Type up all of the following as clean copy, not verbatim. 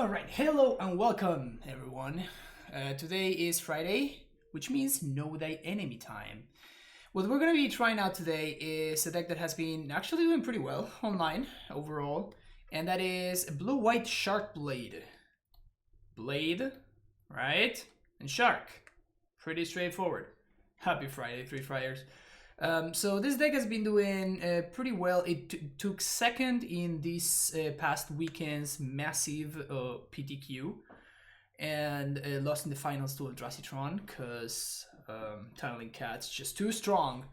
Alright, hello and welcome everyone. Today is Friday, which means Know Thy Enemy time. What we're going to be trying out today is a deck that has been actually doing pretty well online overall, and that is blue-white SharkBlade. Blade, right? And Shark. Pretty straightforward. Happy Friday, Three Friars. So this deck has been doing pretty well. It took second in this past weekend's massive PTQ and lost in the finals to Eldracitron because Tunneling Cat's just too strong.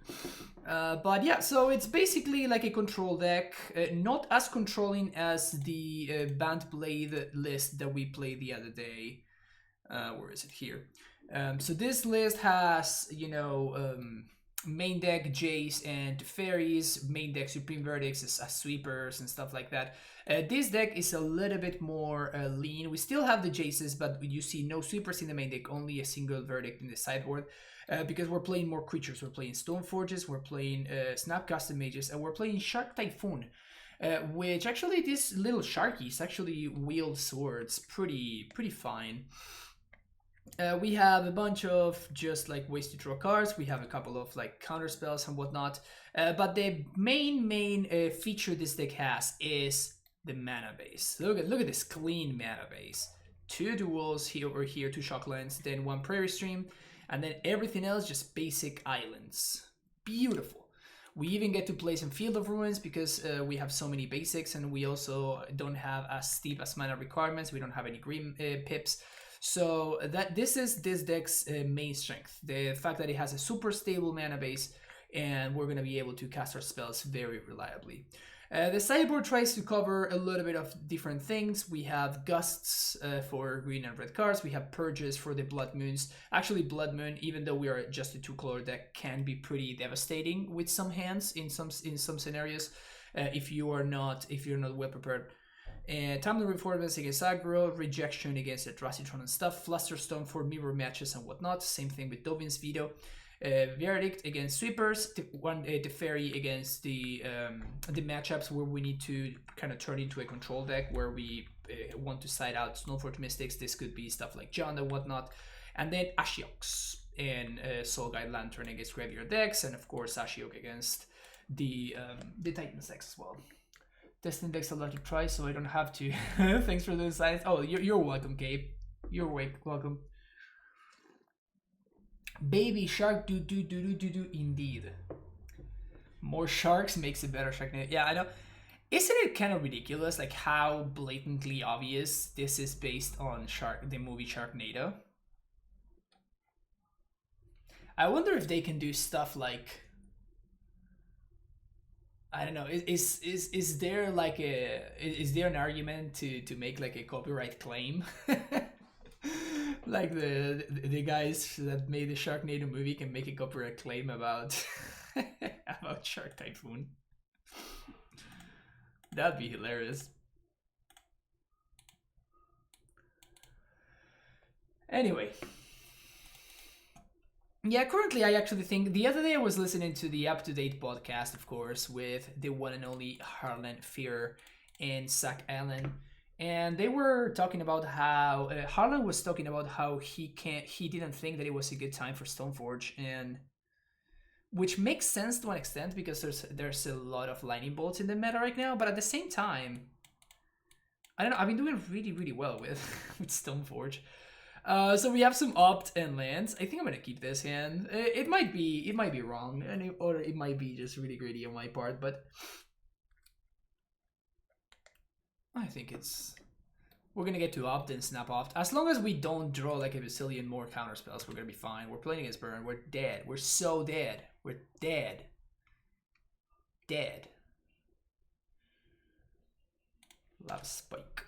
But yeah, so it's basically like a control deck, not as controlling as the Band Blade list that we played the other day. Where is it here? So this list has, main deck Jace and Fairies, main deck Supreme Verdicts as sweepers and stuff like that. This deck is a little bit more lean. We still have the Jaces, but you see no sweepers in the main deck, only a single Verdict in the sideboard. Because we're playing more creatures. We're playing Stoneforges, we're playing Snapcaster Mages, and we're playing Shark Typhoon. Which actually, this little Sharkies actually wield swords pretty fine. We have a bunch of just like ways to draw cards. We have a couple of like counter spells and whatnot. But the main feature this deck has is the mana base. Look at this clean mana base. 2 duels here over here, 2 Shocklands, then 1 Prairie Stream, and then everything else just basic islands. Beautiful. We even get to play some Field of Ruins because we have so many basics, and we also don't have as steep as mana requirements. We don't have any green pips. So this is this deck's main strength, the fact that it has a super stable mana base, and we're going to be able to cast our spells very reliably. The sideboard tries to cover a little bit of different things. We have Gusts for green and red cards. We have Purges for the Blood Moons. Actually, Blood Moon, even though we are just a 2-color deck, can be pretty devastating with some hands in some scenarios if you're not well prepared. Timely Reinforcements against aggro, Rejection against Eldracitron and stuff, Flusterstone for mirror matches and whatnot. Same thing with Dovin's Veto. Verdict against sweepers, the fairy against the matchups where we need to kind of turn into a control deck where we want to side out Stoneforge Mystics. This could be stuff like Jegantha and whatnot. And then Ashioks and Soul Guide Lantern against graveyard decks, and of course Ashiok against the Titans decks as well. Testing decks a lot to try, so I don't have to. Thanks for the science. Oh, you're welcome, Gabe. You're welcome. Baby shark do indeed. More sharks makes a better Sharknado. Yeah, I know. Isn't it kind of ridiculous, like how blatantly obvious this is based on the movie Sharknado? I wonder if they can do stuff like, I don't know. Is there like is there an argument to make like a copyright claim? Like the guys that made the Sharknado movie can make a copyright claim about about Shark Typhoon. That'd be hilarious. Anyway. Yeah, currently I actually think, the other day I was listening to the Up to Date podcast, of course, with the one and only Harlan Fear and Zach Allen, and they were talking about how Harlan was talking about how he didn't think that it was a good time for Stoneforge, and which makes sense to an extent because there's a lot of lightning bolts in the meta right now, but at the same time, I don't know, I've been doing really well with Stoneforge. So we have some opt and lands. I think I'm gonna keep this hand. It might be wrong, or it might be just really greedy on my part, but I think we're gonna get to opt and snap opt. As long as we don't draw like a bazillion more counter spells, we're gonna be fine. We're playing against Burn. We're dead. We're so dead. We're dead. Dead. Love Spike.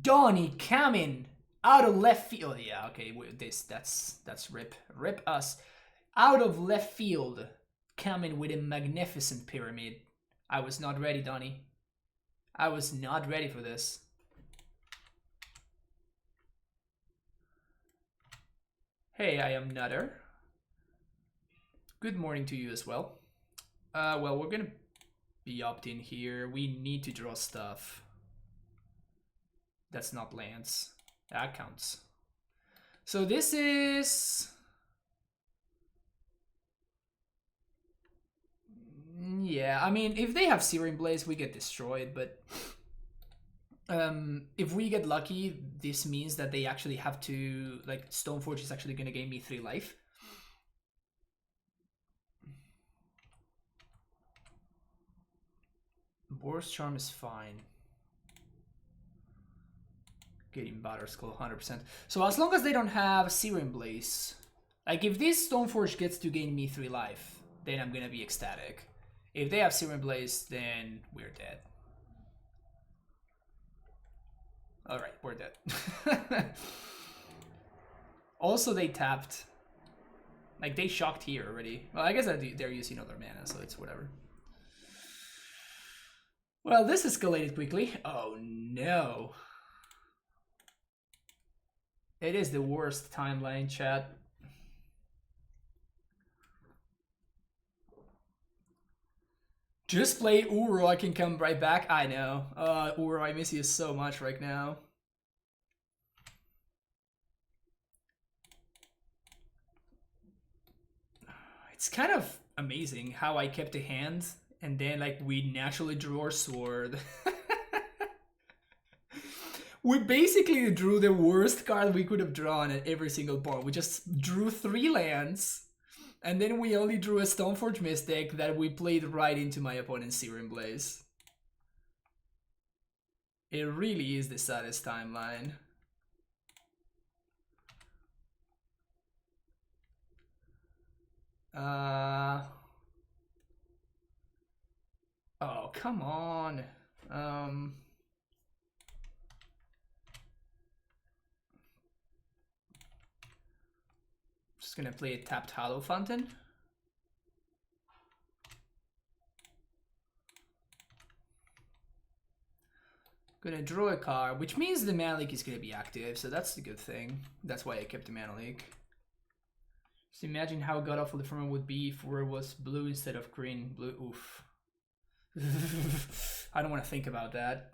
Donnie coming out of left field. Yeah, okay, that's rip us out of left field, coming with a magnificent pyramid. I was not ready, Donnie. I was not ready for this. Hey, I am Nutter. Good morning to you as well. Well, we're gonna be opting here. We need to draw stuff. That's not lands. That counts. So this is... Yeah, I mean, if they have Searing Blaze, we get destroyed, but... if we get lucky, this means that they actually have to... Like, Stoneforge is actually going to gain me 3 life. Boros Charm is fine. Getting Batter Skull 100%. So as long as they don't have Searing Blaze, like if this Stoneforge gets to gain me 3 life, then I'm gonna be ecstatic. If they have Searing Blaze, then we're dead. Alright, we're dead. Also, they tapped. Like, they shocked here already. Well, I guess they're using other mana, so it's whatever. Well, this escalated quickly. Oh no. It is the worst timeline, chat. Just play Uro, I can come right back. I know. Uro, I miss you so much right now. It's kind of amazing how I kept a hand and then like we naturally drew our sword. We basically drew the worst card we could have drawn at every single board. We just drew 3 lands, and then we only drew a Stoneforge Mystic that we played right into my opponent's Searing Blaze. It really is the saddest timeline. Oh, come on. Just gonna play a tapped Hollow Fountain. Gonna draw a card, which means the Mana Leak is gonna be active, so that's the good thing. That's why I kept the Mana Leak. Just imagine how god-awful the format would be if it was blue instead of green. Blue, oof. I don't want to think about that.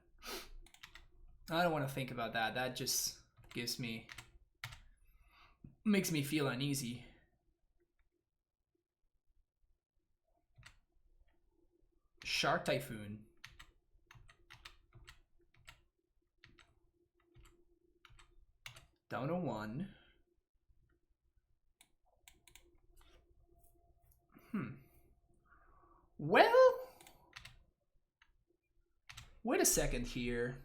I don't want to think about that. That just makes me feel uneasy. Shark Typhoon. Down to 1. Well, wait a second here.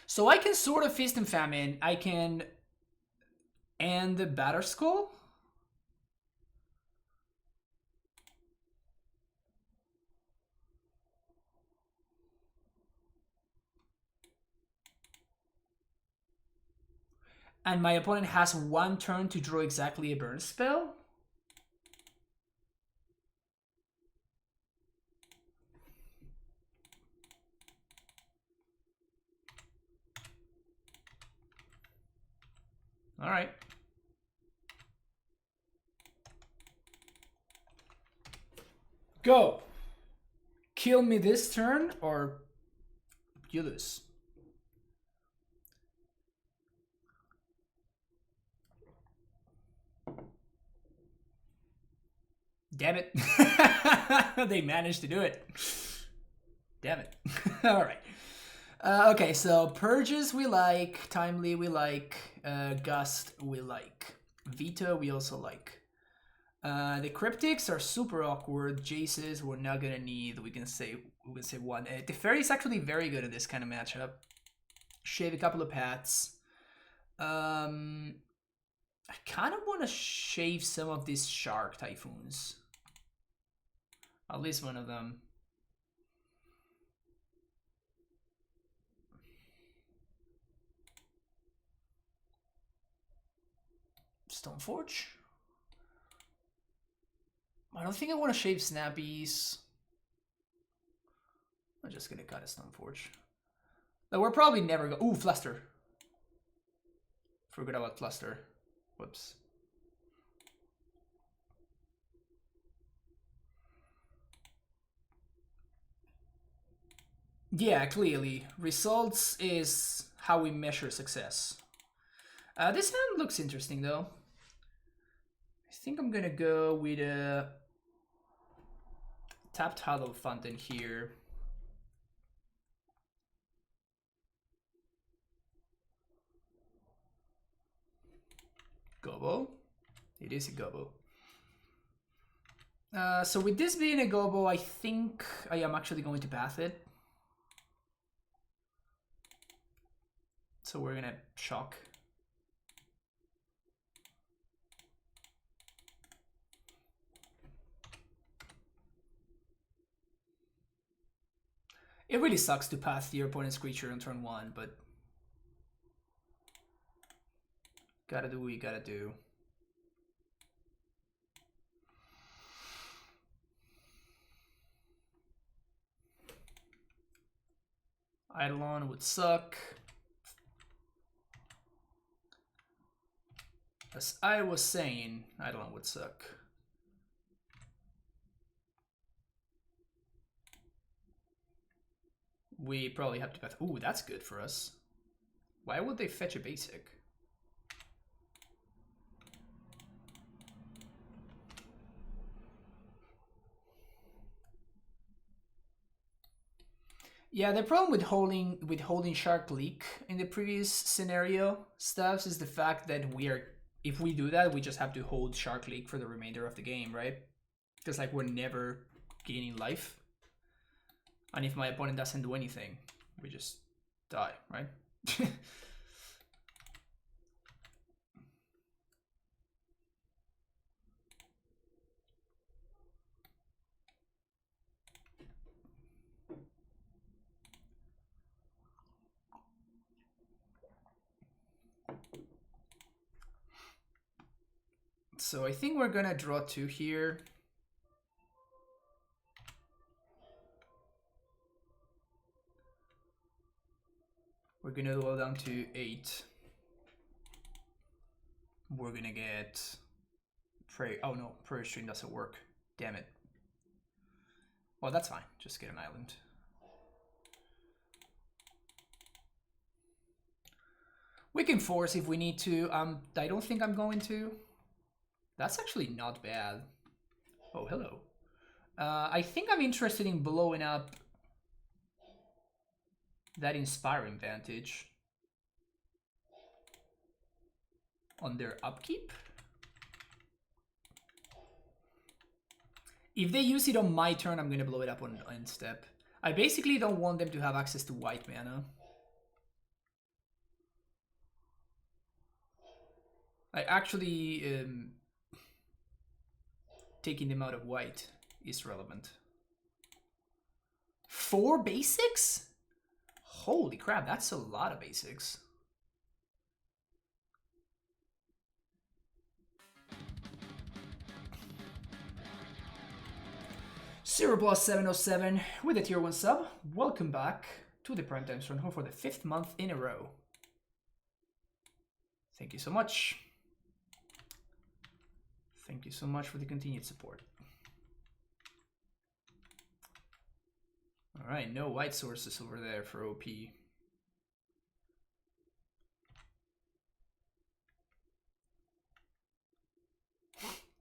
So I can sort of Feast and Famine. I can end the Batter Skull. And my opponent has 1 turn to draw exactly a burn spell. All right. Go. Kill me this turn or you lose. Damn it. They managed to do it. Damn it. All right. Okay, so Purges we like, Timely we like, Gust we like, Veto we also like. The Cryptics are super awkward. Jaces we're not gonna need. We can say 1. Teferi is actually very good at this kind of matchup. Shave a couple of Pats. I kind of want to shave some of these Shark Typhoons. At least one of them. Stoneforge? I don't think I want to shave Snappies. I'm just gonna cut a Stoneforge. But we're probably never go. Ooh, Fluster. Forgot about Fluster. Whoops. Yeah, clearly. Results is how we measure success. This hand looks interesting though. I think I'm gonna go with a tapped Hollow Fountain here. Gobo. It is a Gobo. So with this being a Gobo, I think I am actually going to path it. So we're gonna shock. It really sucks to path your opponent's creature on turn 1, but gotta do what you gotta do. Eidolon would suck. As I was saying, Eidolon would suck. We probably have to path. Ooh, that's good for us. Why would they fetch a basic? Yeah, the problem with holding SharkBlade in the previous scenario stuffs is the fact that if we do that, we just have to hold SharkBlade for the remainder of the game, right? Because like we're never gaining life. And if my opponent doesn't do anything, we just die, right? So I think we're gonna draw 2 here. We're gonna go down to 8. We're gonna get Prey. Oh no, Prayer String doesn't work. Damn it. Well, that's fine. Just get an island. We can force if we need to. I don't think I'm going to. That's actually not bad. Oh, hello. I think I'm interested in blowing up that Inspiring Vantage on their upkeep. If they use it on my turn, I'm gonna blow it up on step. I basically don't want them to have access to white mana. I actually taking them out of white is relevant. 4 basics? Holy crap, that's a lot of basics. Zero+707 with a tier 1 sub. Welcome back to the Primetime Stronghold for the 5th month in a row. Thank you so much. Thank you so much for the continued support. Alright, no white sources over there for OP.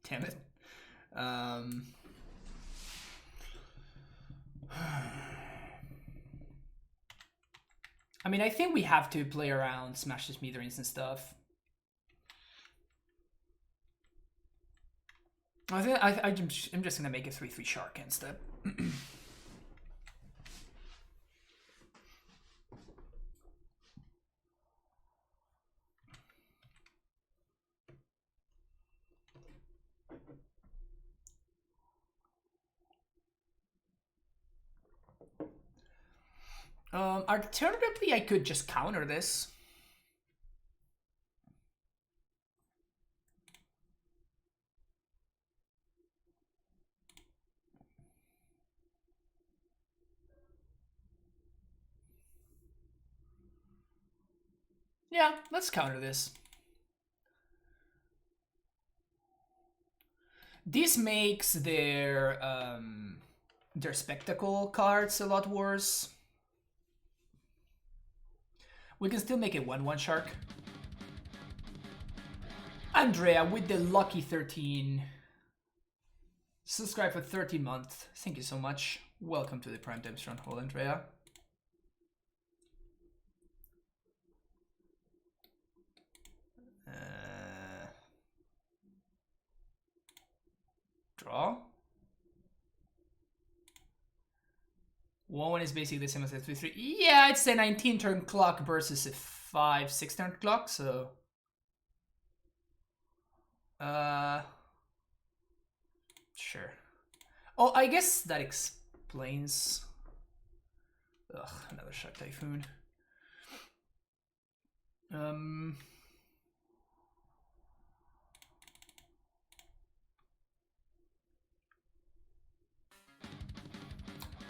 Damn it. I mean, I think we have to play around, smash the smithereens and stuff. I think I'm just gonna make a 3/3 shark instead. Alternatively, I could just counter this. Yeah, let's counter this. This makes their spectacle cards a lot worse. We can still make it 1/1 shark. Andrea with the lucky 13. Subscribe for 13 months. Thank you so much. Welcome to the Primetime Stronghold, Andrea. Draw. 1/1 is basically the same as a 3/3. Yeah, it's a 19 turn clock versus a 5/6 turn clock, so. Sure. Oh, I guess that explains. Ugh, another Shark Typhoon.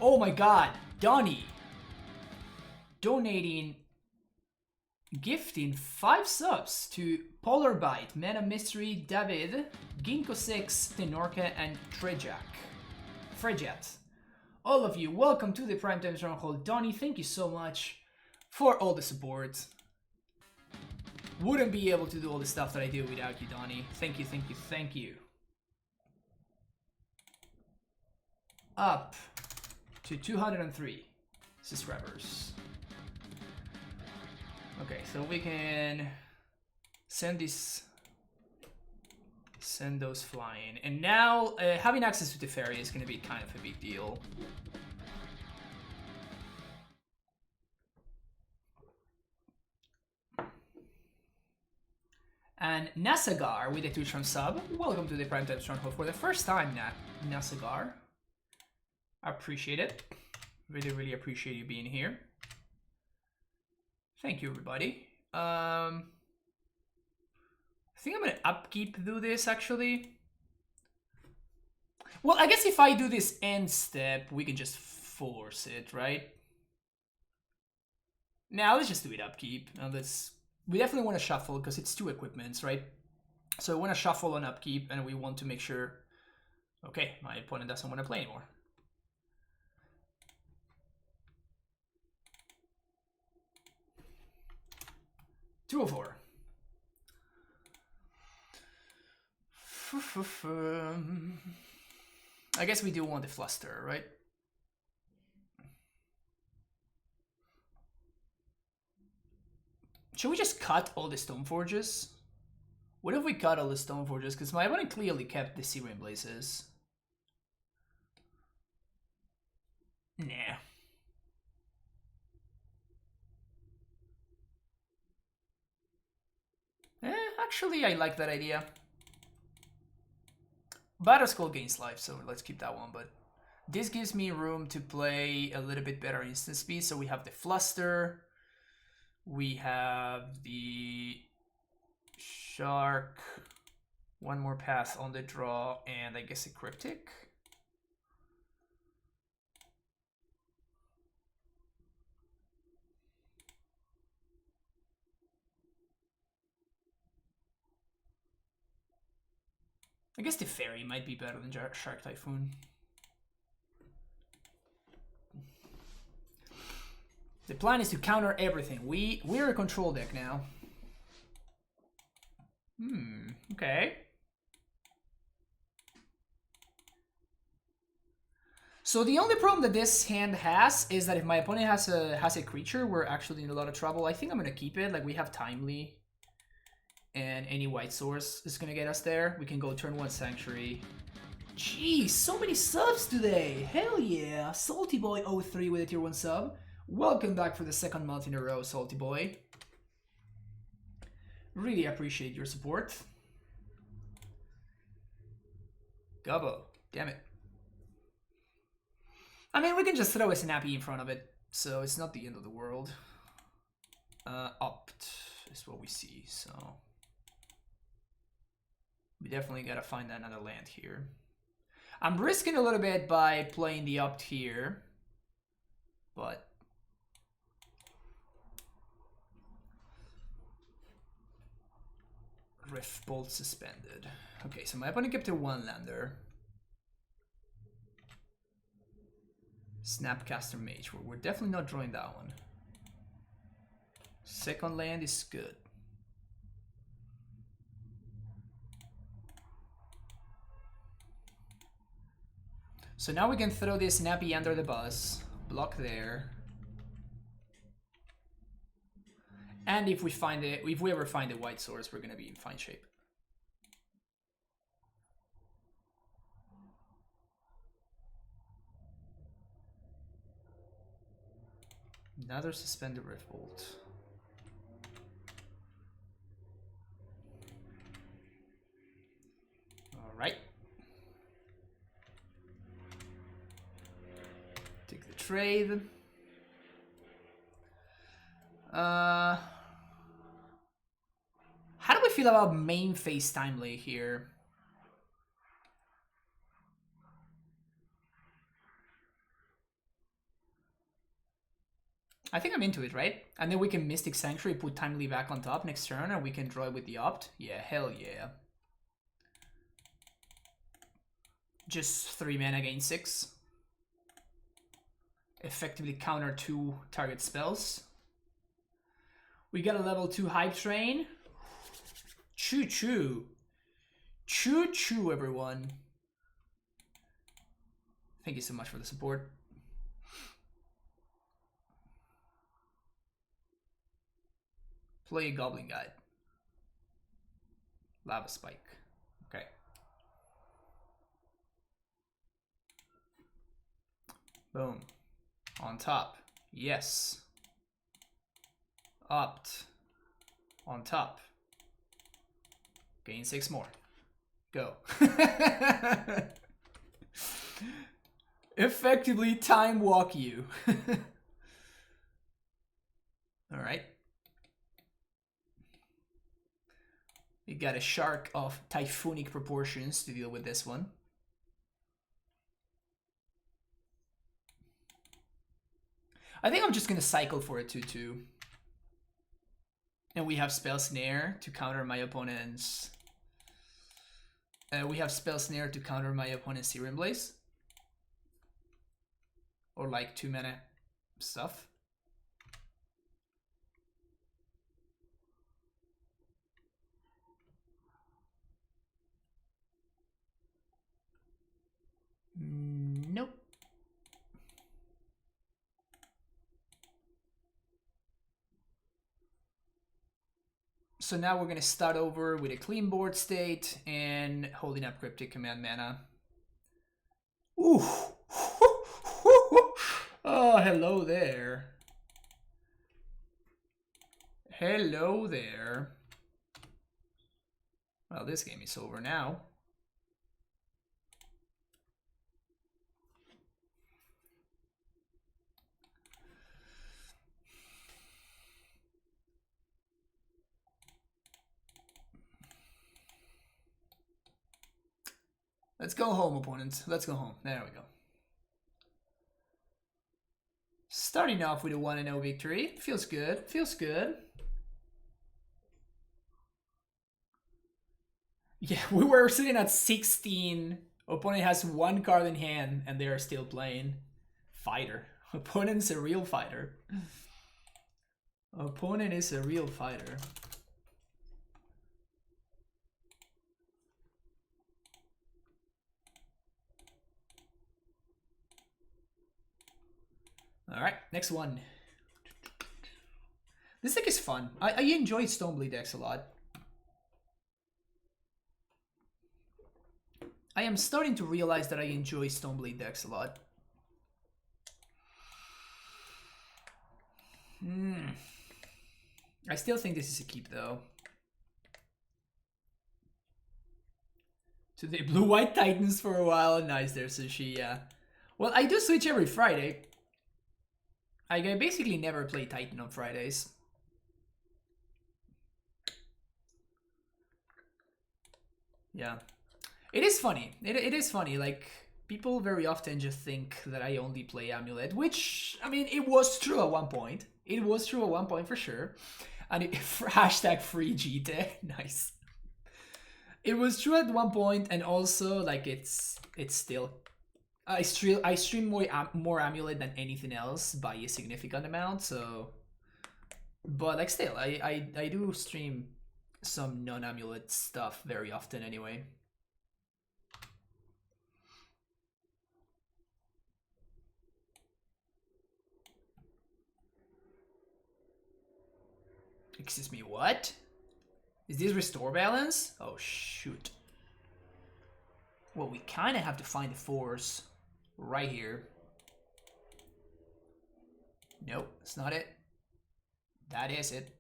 Oh my god, Donnie donating, gifting 5 subs to Polar Bite, Meta Mystery, David, Ginkgo 6, Tenorka, and Frejat. All of you, welcome to the Primetime Stronghold. Donnie, thank you so much for all the support. Wouldn't be able to do all the stuff that I do without you, Donnie. Thank you, thank you, thank you. Up to 203 subscribers. Okay, so we can send those flying. And now having access to the ferry is going to be kind of a big deal. And Nasagar with a 2-tron sub. Welcome to the Primetime Stronghold for the first time, Nasagar. I appreciate it. Really, really appreciate you being here. Thank you, everybody. I think I'm gonna upkeep do this, actually. Well, I guess if I do this end step, we can just force it, right? Now, let's just do it upkeep. Now, we definitely want to shuffle, because it's 2 equipments, right? So we want to shuffle on upkeep, and we want to make sure... Okay, my opponent doesn't want to play anymore. $204. I guess we do want the fluster, right? Should we just cut all the Stoneforges? What if we cut all the Stoneforges? Because my opponent clearly kept the Sea Rain Blazes. Nah. Actually, I like that idea. Batterskull gains life, so let's keep that one. But this gives me room to play a little bit better instant speed. So we have the Fluster. We have the Shark. One more pass on the draw, and I guess a Cryptic. I guess the Fairy might be better than Shark Typhoon. The plan is to counter everything. We're a control deck now. Okay. So the only problem that this hand has is that if my opponent has a creature, we're actually in a lot of trouble. I think I'm gonna keep it. Like, we have Timely, and any white source is gonna get us there. We can go turn 1 Sanctuary. Jeez, so many subs today. Hell yeah. Salty Boy 03 with a tier 1 sub. Welcome back for the 2nd month in a row, Salty Boy. Really appreciate your support. Gobbo. Damn it. I mean, we can just throw a Snappy in front of it, so it's not the end of the world. Opt is what we see, so... We definitely gotta find another land here. I'm risking a little bit by playing the opt here, but... Rift Bolt suspended. Okay, so my opponent kept a 1-lander. Snapcaster Mage. We're definitely not drawing that one. Second land is good. So now we can throw this Snappy under the bus. Block there. And if we ever find a white source, we're gonna be in fine shape. Another suspended Rift Bolt. All right. Take the trade. How do we feel about main phase Timely here? I think I'm into it, right? And then we can Mystic Sanctuary, put Timely back on top next turn, and we can draw it with the Opt. Yeah, hell yeah. Just 3 mana gain 6. Effectively counter 2 target spells. We got a level 2 Hype Train. Choo choo. Choo choo, everyone. Thank you so much for the support. Play a Goblin Guide. Lava Spike. Okay. Boom. On top. Yes. Opt. On top. Gain 6 more. Go. Effectively time walk you. Alright. We got a shark of typhoonic proportions to deal with this one. I think I'm just gonna cycle for a 2/2. And we have Spell Snare to counter my opponent's... Serum Blaze. Or like 2 mana stuff. Nope. So now we're going to start over with a clean board state and holding up Cryptic Command mana. Ooh. Oh, hello there. Hello there. Well, this game is over now. Let's go home, opponents. Let's go home. There we go. Starting off with a 1-0 victory. Feels good. Feels good. Yeah, we were sitting at 16. Opponent has 1 card in hand, and they are still playing. Fighter. Opponent's a real fighter. Opponent is a real fighter. Alright, next one. This deck is fun. I enjoy Stoneblade decks a lot. I am starting to realize that I enjoy Stoneblade decks a lot. I still think this is a keep though. So they blue-white Titans for a while. Nice there, Sushi, yeah. Well, I do switch every Friday. I basically never play Titan on Fridays. Yeah. It is funny. It is funny. Like, people very often just think that I only play Amulet, which, I mean, it was true at one point. It was true at one point for sure. And hashtag free GT. Nice. It was true at one point, and also like it's still. I stream more amulet than anything else by a significant amount. So, but like still, I do stream some non-amulet stuff very often anyway. Excuse me, what? Is this restore balance? Oh shoot. Well, we kind of have to find the force right here. Nope, that's not it. That is it.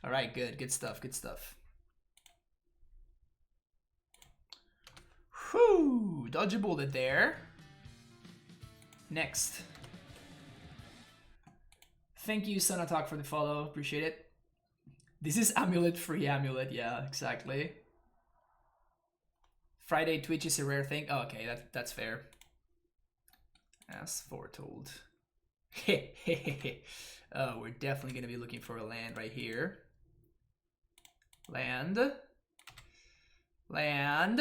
All right, good stuff, good stuff. Whew, dodge a bullet there. Next. Thank you, Sonatalk, for the follow. Appreciate it. This is amulet-free amulet. Yeah, exactly. Friday Twitch is a rare thing. Oh, okay, that's fair. As foretold. Oh, we're definitely going to be looking for a land right here. Land. Land.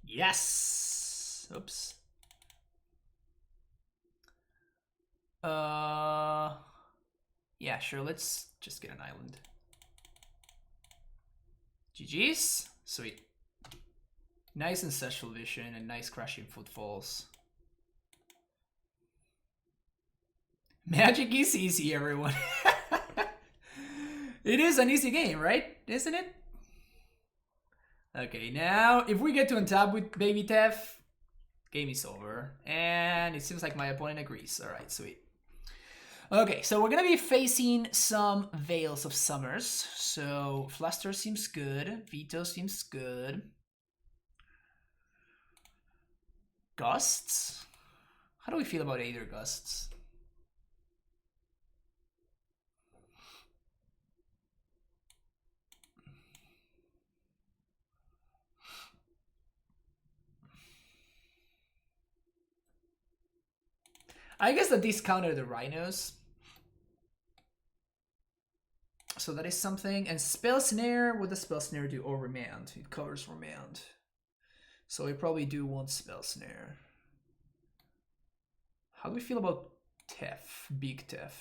Yes. Oops. Yeah, sure. Let's just get an island. GG's. Sweet. Nice ancestral vision and nice crashing footfalls. Magic is easy, everyone. It is an easy game, right? Isn't it? Okay, now if we get to untap with Baby Tef, game is over. And it seems like my opponent agrees. Alright, sweet. Okay, so we're gonna be facing some Veils of Summers. So Fluster seems good. Veto seems good. Gusts? How do we feel about Aether Gusts? I guess that these counter the Rhinos. So that is something. And Spell Snare, what does Spell Snare do? Or Remand. It covers Remand. So we probably do want Spell Snare. How do we feel about Tef? Big Tef.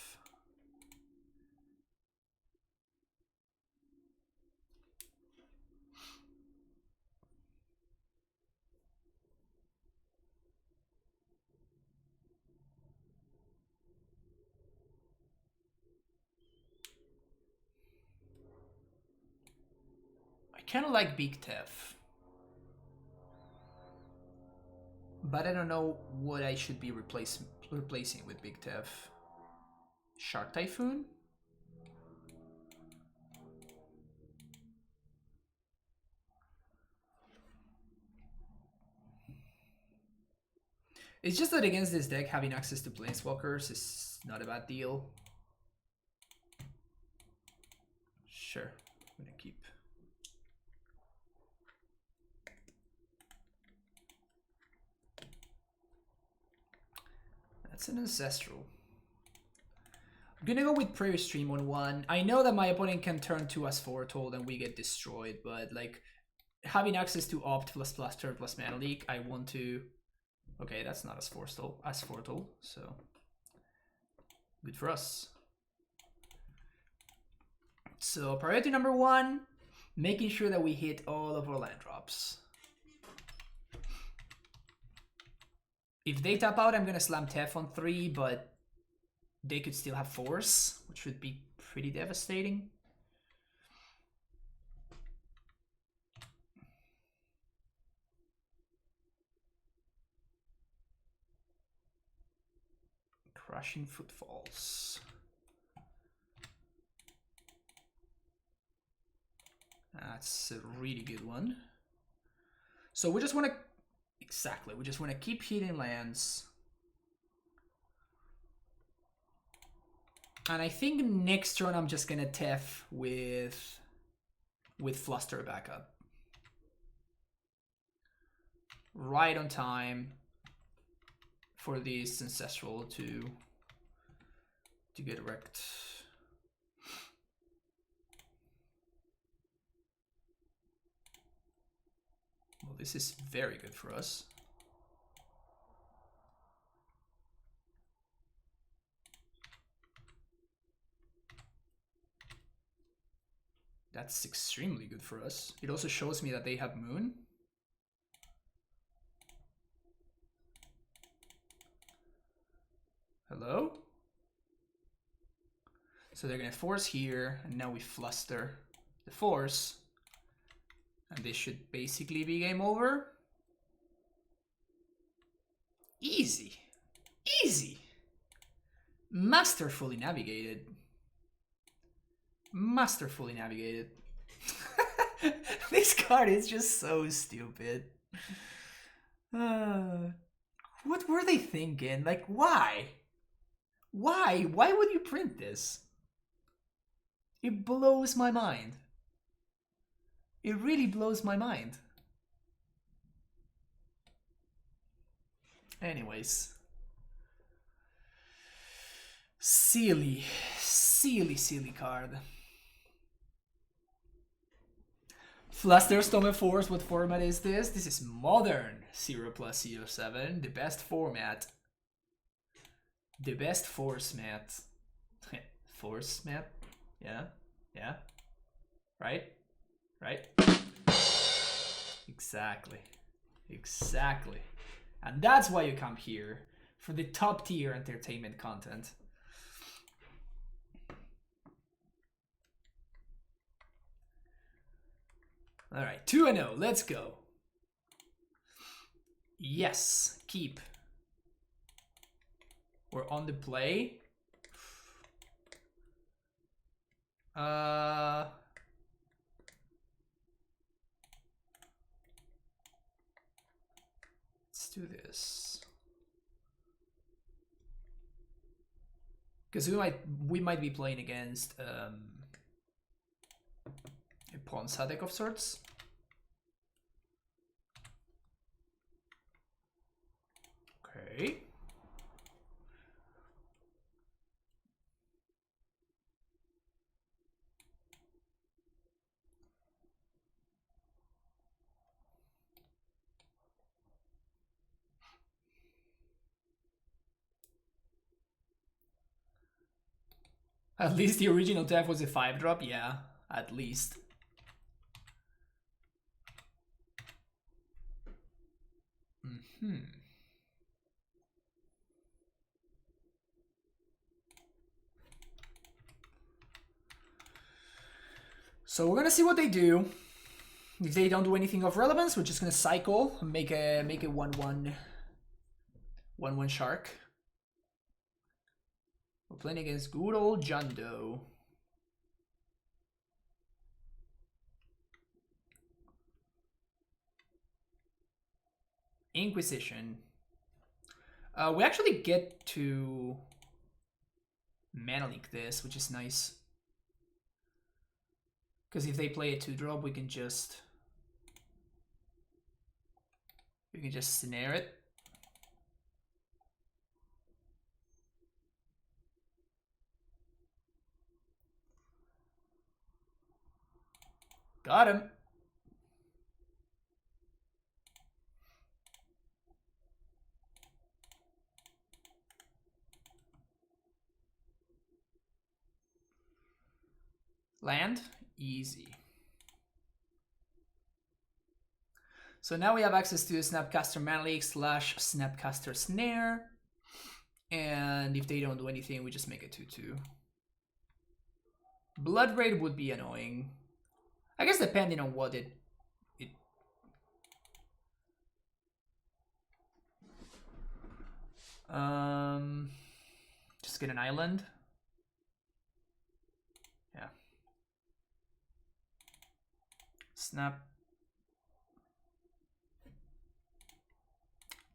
I kind of like Big Tef. But I don't know what I should be replacing with Big Tef. Shark Typhoon? It's just that against this deck, having access to Planeswalkers is not a bad deal. Sure, I'm gonna keep. That's an Ancestral. I'm gonna go with Prayer Stream on one. I know that my opponent can turn 2 as Foretold and we get destroyed, but like having access to Opt plus Turn plus Mana Leak, I want to. Okay, that's not as Foretold, so good for us. So priority number 1, making sure that we hit all of our land drops. If they tap out, I'm gonna slam Tef on 3, but they could still have Force, which would be pretty devastating. Crushing Footfalls. That's a really good one. So we just want to... Exactly, we just want to keep hitting lands. And I think next turn I'm just gonna Tef with Fluster backup. Right on time for this Ancestral to get wrecked. this is very good for us. That's extremely good for us. It also shows me that they have Moon. Hello? So they're gonna force here, and now we fluster the force. And this should basically be game over. Easy. Easy. Masterfully navigated. Masterfully navigated. This card is just so stupid. What were they thinking? Like, why? Why? Why would you print this? It blows my mind. It really blows my mind. Anyways. Silly card. Fluster Stoneforge, what format is this? This is modern 0+07, the best format. The best force mat. Force mat? Yeah? Yeah? Right? Right? Exactly. Exactly. And that's why you come here, for the top tier entertainment content. Alright, 2-0, let's go. Yes, keep. We're on the play. Let's do this. Because we might be playing against a pawn Sadek of sorts. Okay. At least the original deck was a 5-drop, yeah, at least. So we're gonna see what they do. If they don't do anything of relevance, we're just gonna cycle and make a 1/1 shark. We're playing against good old John Doe. Inquisition. We actually get to mana leak this, which is nice. Because if they play a 2-drop, we can just snare it. Got him. Land? Easy. So now we have access to Snapcaster Manleak / Snapcaster Snare. And if they don't do anything, we just make it 2/2. Blood Raid would be annoying. I guess depending on what it just get an island. Yeah. Snap.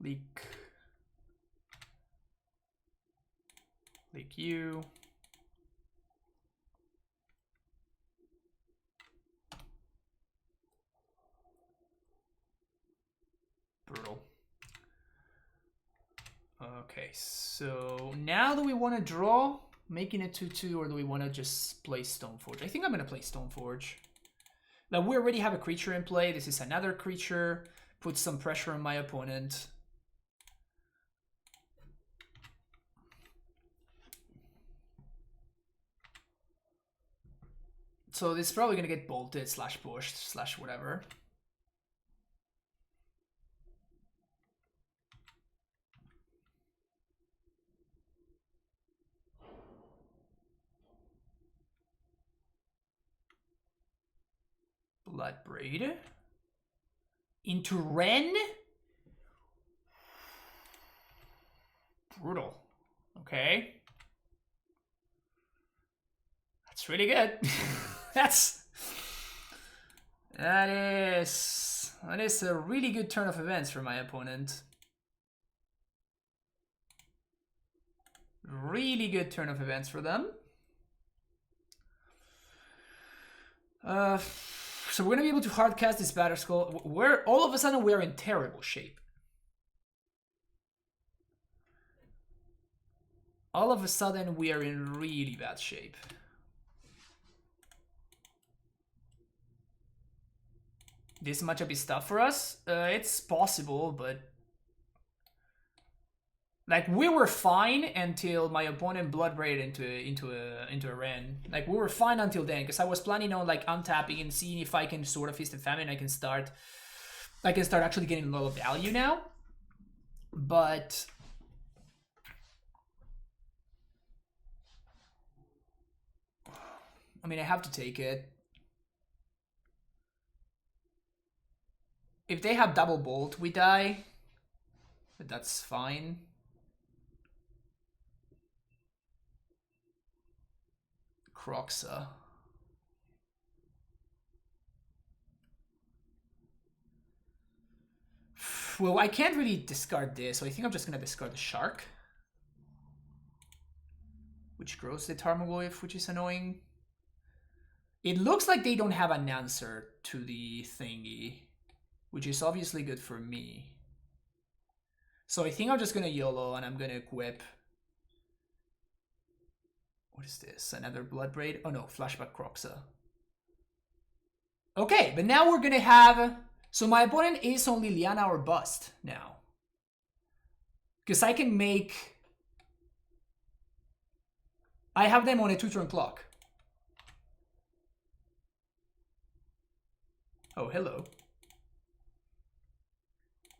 Leak. Leak you. Brutal. Okay, so now do we want to draw, making it 2/2, or do we want to just play Stoneforge? I think I'm going to play Stoneforge. Now we already have a creature in play. This is another creature. put some pressure on my opponent. So this is probably gonna get bolted slash pushed slash whatever. Bloodbraid into Ren. Brutal. Okay. That's really good. That is a really good turn of events for my opponent. Really good turn of events for them. So we're gonna be able to hardcast this Batter Skull. We're all of a sudden we're in terrible shape. All of a sudden we are in really bad shape. This matchup is tough for us. It's possible, but like we were fine until my opponent bloodbraided into a Ren. Like we were fine until then, because I was planning on like untapping and seeing if I can sort of Feast and Famine. I can start actually getting a lot of value now. But I mean, I have to take it. If they have double bolt, we die. But that's fine. Croxa. Well, I can't really discard this, so I think I'm just gonna discard the Shark. Which grows the Tarmogoyf, which is annoying. It looks like they don't have an answer to the thingy, which is obviously good for me. So I think I'm just gonna YOLO and I'm gonna equip. What is this? Another Bloodbraid? Oh no, Flashback Croxa. Okay, but now we're gonna have... So my opponent is on Liliana or Bust now. Because I can make... I have them on a 2-turn clock. Oh, hello.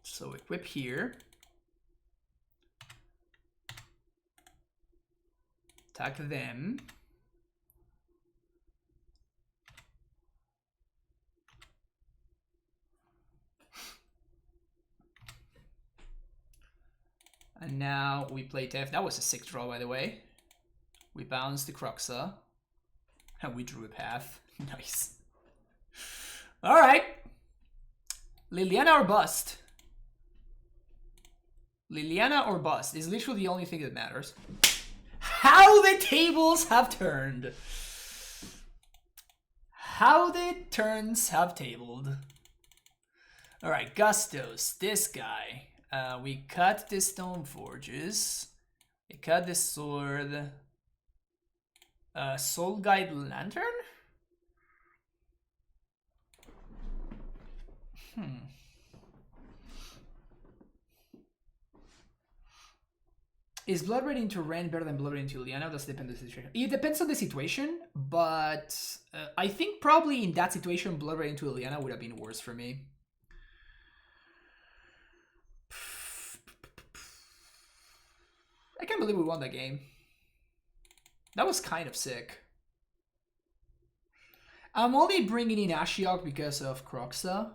So equip here. Attack them. And now we play Tef. That was a sick draw, by the way. We bounced the Croxa. And we drew a path. Nice. Alright. Liliana or Bust? Liliana or Bust is literally the only thing that matters. How the tables have turned. How the turns have tabled. Alright, Gustos, this guy. We cut the Stoneforges. We cut the sword. Soul Guide Lantern? Is Bloodbraid into Ren better than Bloodbraid into Liliana? Does depend on the situation. It depends on the situation, but I think probably in that situation, Bloodbraid into Liliana would have been worse for me. I can't believe we won that game. That was kind of sick. I'm only bringing in Ashiok because of Croxa.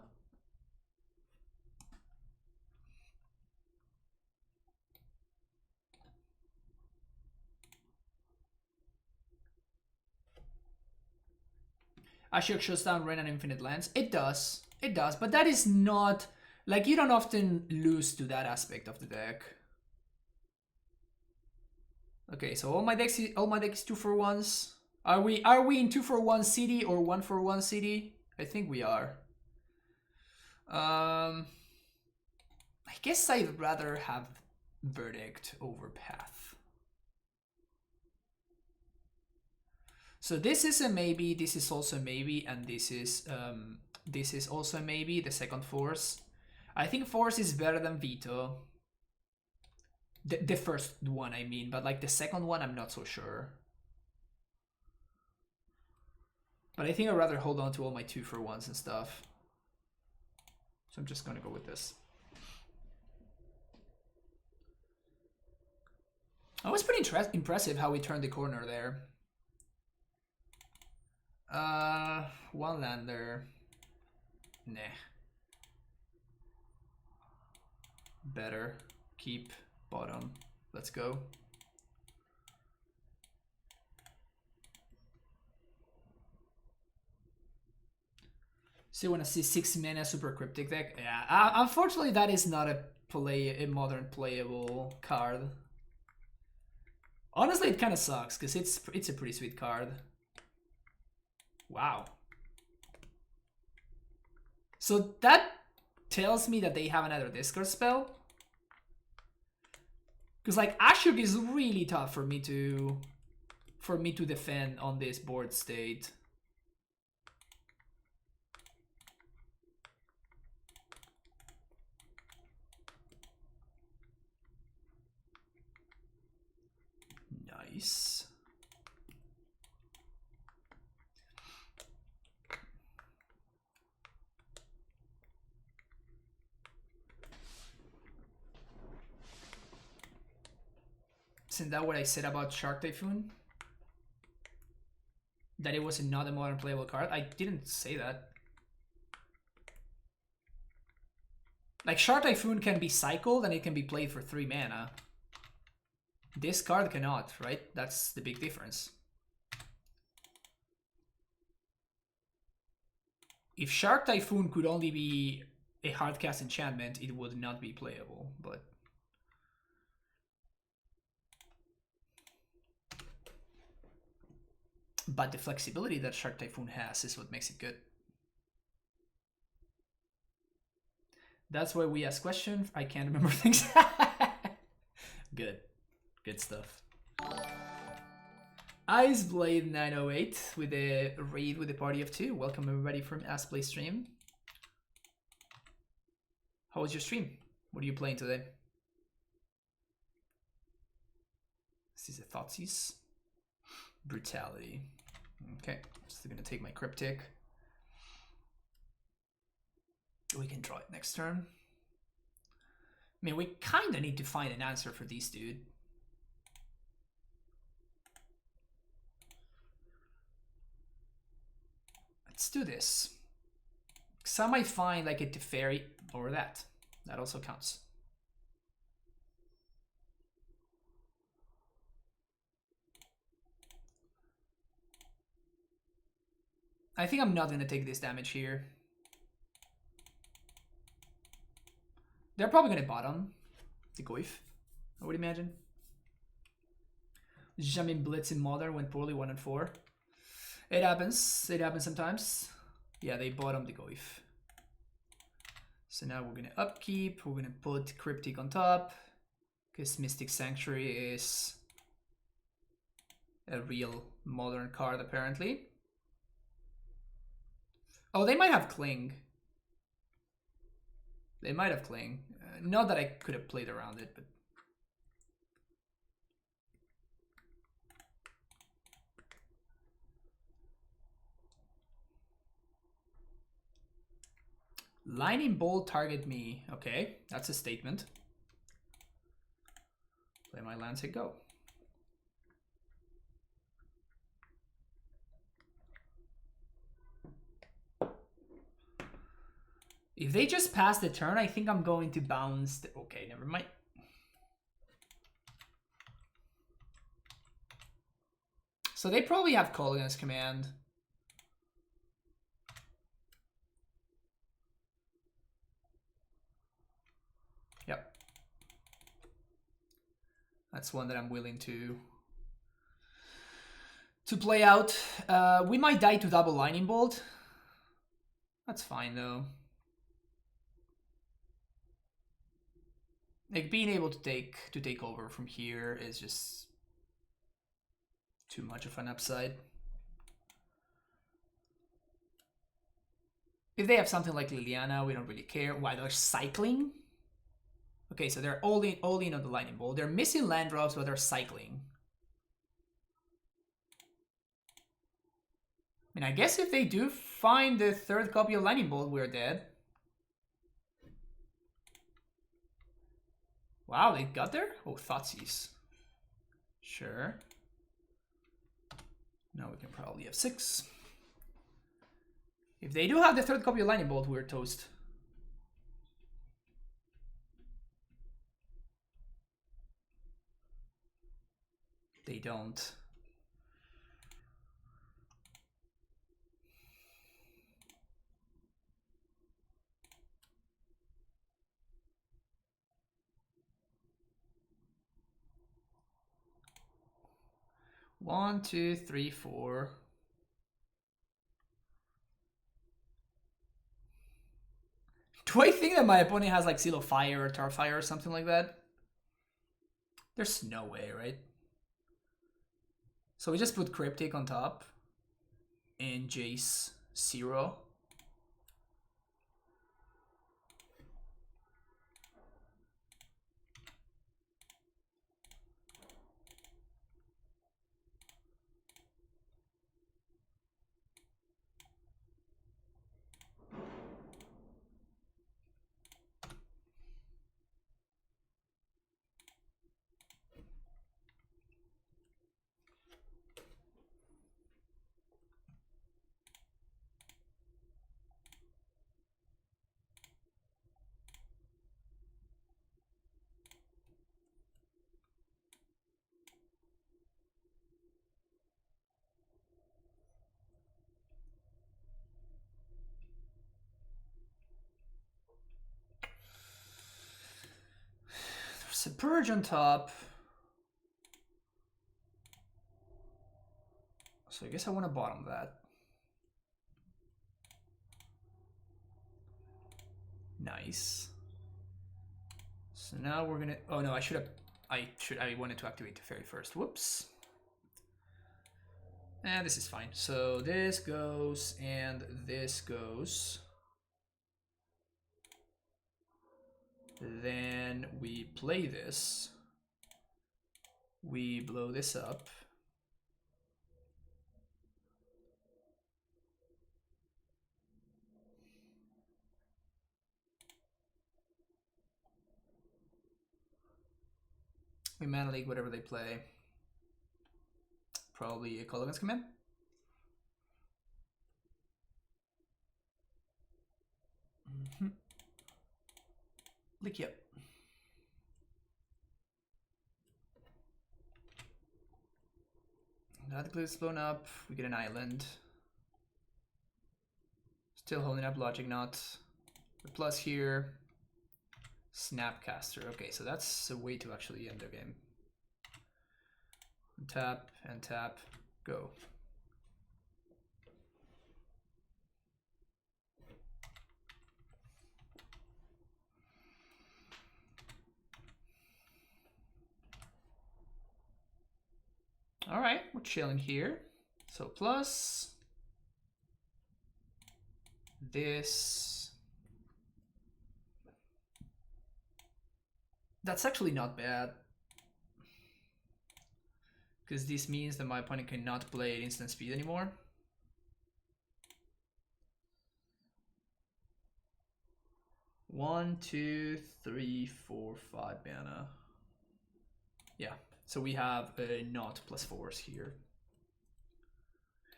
Ashiok shuts down Ren and Infinite Lands. It does. It does. But that is not... Like, you don't often lose to that aspect of the deck. Okay, so all my decks is 2-for-1s. Are we in 2-for-1 city or 1-for-1 city? I think we are. I guess I'd rather have Verdict over Path. So this is a maybe, this is also a maybe, and this is also a maybe, the second force. I think Force is better than Veto. The first one, I mean, but like the second one, I'm not so sure. But I think I'd rather hold on to all my 2-for-1s and stuff. So I'm just gonna go with this. That was pretty impressive how we turned the corner there. One lander. Nah. Better. Keep. Bottom. Let's go. So you want to see 6 mana super cryptic deck? Yeah. Unfortunately, that is not a modern playable card. Honestly, it kind of sucks because it's a pretty sweet card. Wow. So that tells me that they have another discard spell. Because like Ashok is really tough for me to defend on this board state. Nice. Isn't that what I said about Shark Typhoon? That it was not a modern playable card? I didn't say that. Like, Shark Typhoon can be cycled and it can be played for 3 mana. This card cannot, right? That's the big difference. If Shark Typhoon could only be a hardcast enchantment, it would not be playable, but... But the flexibility that Shark Typhoon has is what makes it good. That's why we ask questions. I can't remember things. Good. Good stuff. Iceblade 908 with a raid with a party of 2. Welcome everybody from Asplay stream. How was your stream? What are you playing today? This is a Thoughtseize. Brutality. Okay, still gonna take my Cryptic. We can draw it next turn. I mean, we kind of need to find an answer for these, dude. Let's do this. Some might find like a Teferi or that. That also counts. I think I'm not going to take this damage here. They're probably going to bottom the Goyf, I would imagine. Jamin Blitz in Modern went poorly 1 and 4. It happens. It happens sometimes. Yeah, they bottom the Goyf. So now we're going to upkeep. We're going to put Cryptic on top. Because Mystic Sanctuary is a real modern card, apparently. Oh, they might have Cling. They might have Cling. Not that I could have played around it, but... Lightning Bolt target me. Okay, that's a statement. Play my lands, hit go. If they just pass the turn, I think I'm going to bounce the... Okay, never mind. So they probably have Collin's Command. Yep. That's one that I'm willing to play out. We might die to double Lightning Bolt. That's fine though. Like being able to take over from here is just too much of an upside. If they have something like Liliana, we don't really care. Why, they're cycling? Okay, so they're all in on the lightning bolt. They're missing land drops, but they're cycling. I mean, I guess if they do find the third copy of lightning bolt, we're dead. Wow, they got there? Oh, Thoughtseize. Sure. Now we can probably have 6. If they do have the third copy of lightning bolt, we're toast. They don't. One, two, three, four. Do I think that my opponent has like Seal of Fire or Tarfire or something like that? There's no way, right? So we just put Cryptic on top and Jace 0. There's a Purge on top. So I guess I want to bottom that. Nice. So now we're gonna. Oh no, I wanted to activate the fairy first. Whoops. This is fine. So this goes and this goes. Then we play this. We blow this up. We mana league whatever they play. Probably a Colligan's Command. Lick you up. That glue's blown up. We get an island. Still holding up Logic Knot. The plus here. Snapcaster. Okay, so that's a way to actually end the game. Tap and tap. Go. All right, we're chilling here. So plus this. That's actually not bad. Because this means that my opponent cannot play at instant speed anymore. One, two, three, four, 5 mana. Yeah, so we have a not +4s here.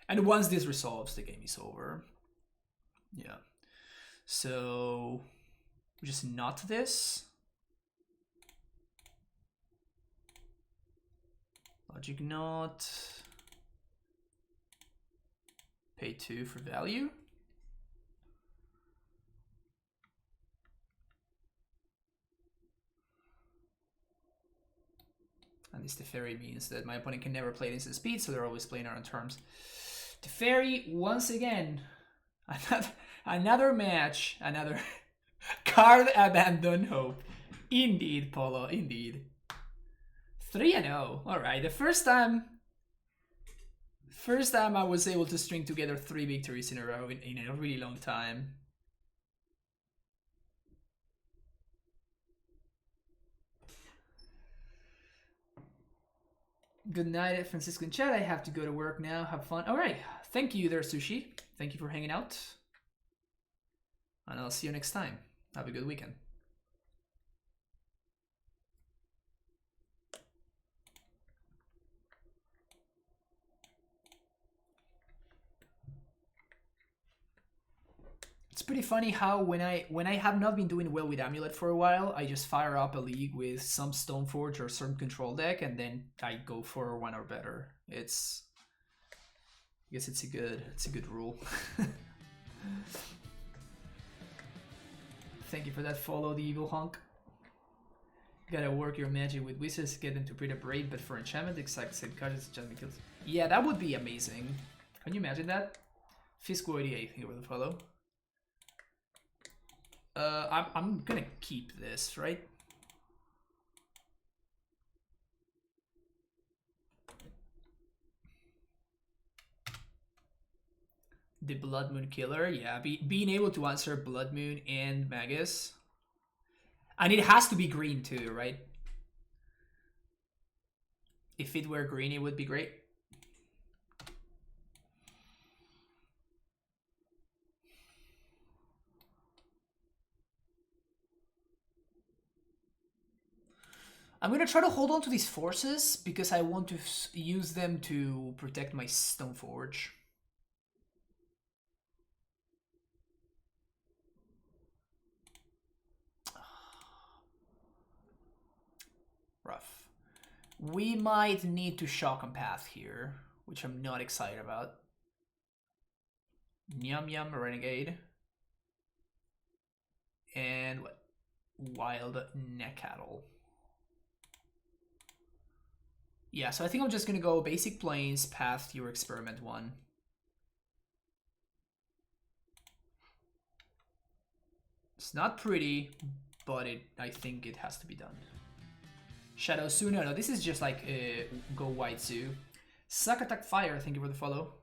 And once this resolves, the game is over. Yeah. So we just not this. Logic not. Pay 2 for value. And this Teferi means that my opponent can never play instant speed, so they're always playing our own terms. Teferi, once again, another match, another card abandon hope. Indeed, Polo, indeed. 3-0. All right, the first time I was able to string together 3 victories in a row in a really long time. Good night, Francisco and chat. I have to go to work now. Have fun. All right. Thank you there, Sushi. Thank you for hanging out. And I'll see you next time. Have a good weekend. It's pretty funny how when I have not been doing well with Amulet for a while, I just fire up a league with some Stoneforge or some control deck, and then I go for one or better. I guess it's a good rule. Thank you for that follow, the evil hunk. Gotta work your magic with wizards, get them to print a braid, but for enchantment, exact same cards, enchantment kills. Yeah, that would be amazing. Can you imagine that? Fiscal 88, thank you for the follow. I'm gonna keep this, right? The Blood Moon Killer, yeah. Being able to answer Blood Moon and Magus. And it has to be green too, right? If it were green, it would be great. I'm gonna try to hold on to these forces because I want to use them to protect my Stoneforge. Rough. We might need to Shock and Path here, which I'm not excited about. Yum Yum Renegade. And what? Wild Necattle. Yeah, so I think I'm just gonna go basic planes, path your experiment one. It's not pretty, but I think it has to be done. Shadow Zoo, no, this is just like go White Zoo. Suck Attack Fire, thank you for the follow.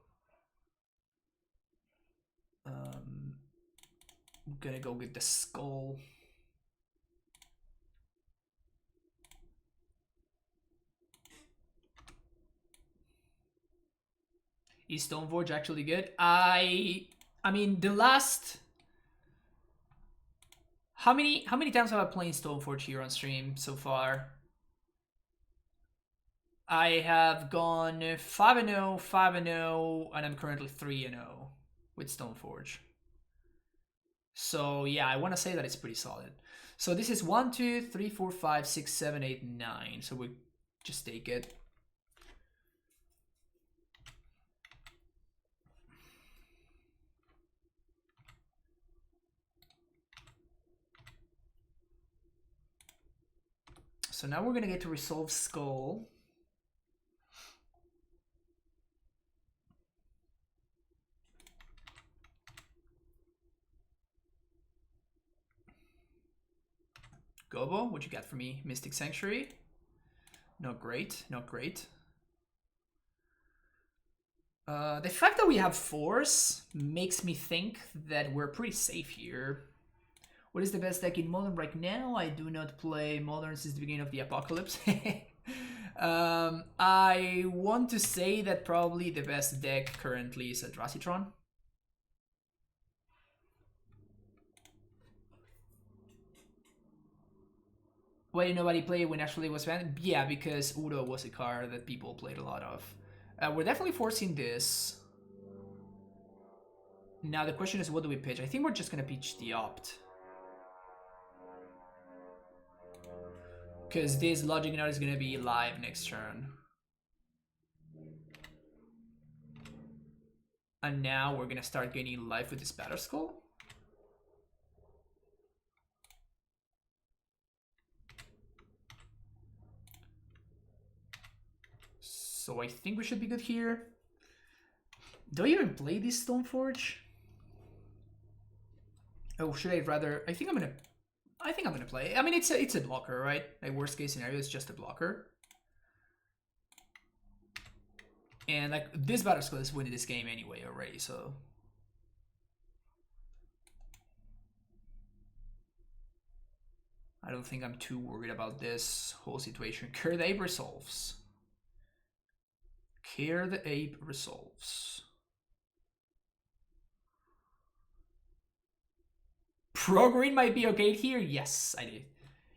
I'm gonna go with the Skull. Is Stoneforge actually good? I mean the last how many times have I played Stoneforge here on stream so far? I have gone 5-0, 5-0, and I'm currently 3-0 with Stoneforge. So yeah, I want to say that it's pretty solid. So this is 1, 2, 3, 4, 5, 6, 7, 8, 9. So we just take it. So now we're gonna get to resolve Skull. Gobo, what you got for me? Mystic Sanctuary? Not great, not great. The fact that we have Force makes me think that we're pretty safe here. What is the best deck in Modern right now? I do not play Modern since the beginning of the Apocalypse. I want to say that probably the best deck currently is a Dracitron. Why did nobody play when Astrolabe was banned? Yeah, because Udo was a card that people played a lot of. We're definitely forcing this. Now the question is, what do we pitch? I think we're just gonna pitch the Opt. Because this Logic Node is gonna be live next turn. And now we're gonna start gaining life with this Battle Skull. So I think we should be good here. Do I even play this Stoneforge? Oh, should I rather? I think I'm gonna play. I mean, it's a blocker, right? Like worst case scenario, it's just a blocker. And like this Battle Skull is winning this game anyway already, so. I don't think I'm too worried about this whole situation. Curd Ape resolves. Here the ape resolves. Pro green might be okay here. Yes, I do.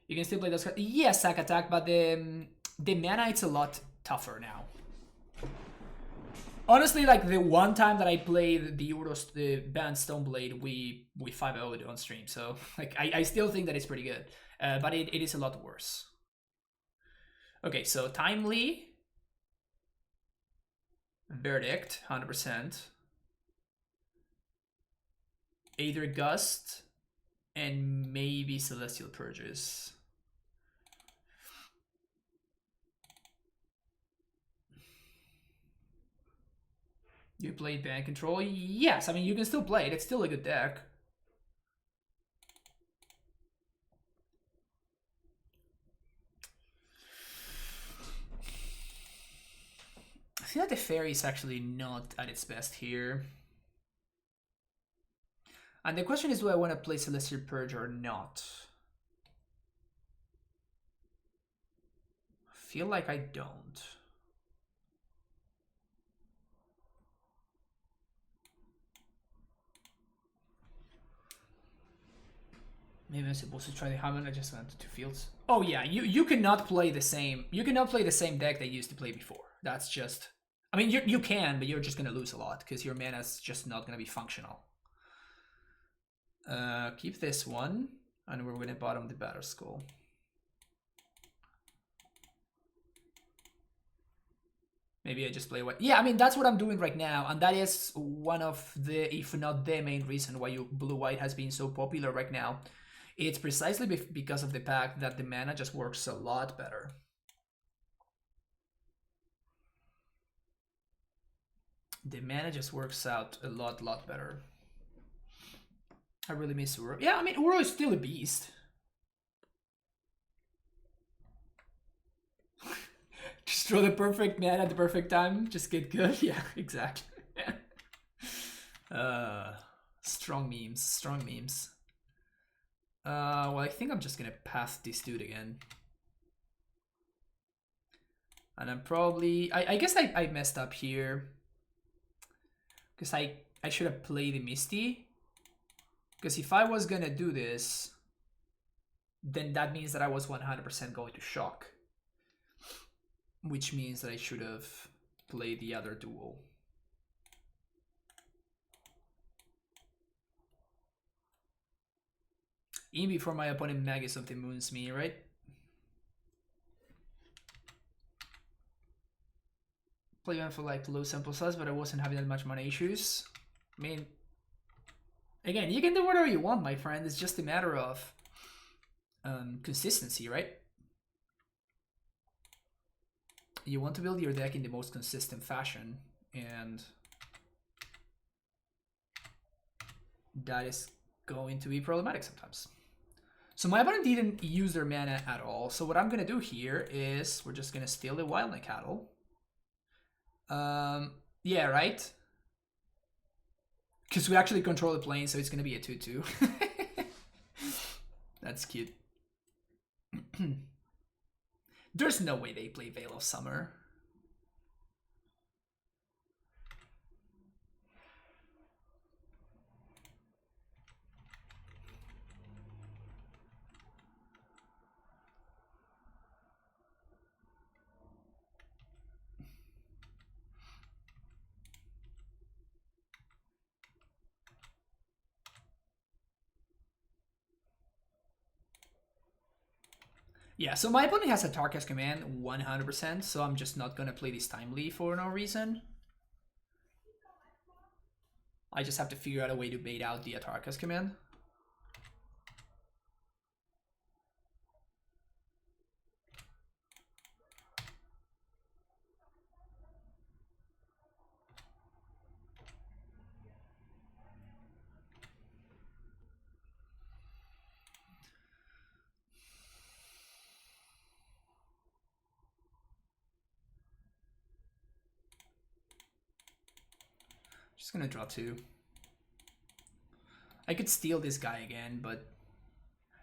You can still play those cards. Yes, sack attack, but the mana it's a lot tougher now. Honestly, like the one time that I played the Uros, the banned Stoneblade, we 5-0'd on stream. So like I still think that it's pretty good, but it is a lot worse. Okay, so timely. Verdict, 100%. Aether Gust, and maybe Celestial Purges. You played Band Control? Yes, I mean, you can still play it. It's still a good deck. I feel like the Fairy is actually not at its best here. And the question is, do I want to play Celestial Purge or not? I feel like I don't. Maybe I'm supposed to try the Hammond. I just went to 2 fields. Oh yeah, you cannot play the same. You cannot play the same deck that you used to play before. That's just. I mean, you can, but you're just gonna lose a lot because your mana's just not gonna be functional. Keep this one, and we're gonna bottom the Battle Skull. Maybe I just play white. Yeah, I mean, that's what I'm doing right now, and that is one of the, if not the main reason why blue-white has been so popular right now. It's precisely because of the fact that the mana just works a lot better. The mana just works out a lot better. I really miss Uro. Yeah, I mean, Uro is still a beast. Just draw the perfect mana at the perfect time. Just get good. Yeah, exactly. Strong memes. Strong memes. Well, I think I'm just gonna pass this dude again. And I'm probably... I guess I messed up here. Because I should have played the Misty. Because if I was gonna do this, then that means that I was 100% going to shock. Which means that I should have played the other duel. Even before my opponent Magus of the Moons me, right? Play one for like low sample size, but I wasn't having that much mana issues. I mean, again, you can do whatever you want, my friend. It's just a matter of consistency, right? You want to build your deck in the most consistent fashion, and that is going to be problematic sometimes. So my opponent didn't use their mana at all. So what I'm gonna do here is we're just gonna steal the Wildland Cattle. Yeah, right? Because we actually control the plane, so it's gonna be a 2-2. That's cute. There's no way they play Veil of Summer. Yeah, so my opponent has a Tarkas command 100%, so I'm just not gonna play this Timely for no reason. I just have to figure out a way to bait out the Tarkas command. Just gonna draw 2. I could steal this guy again, but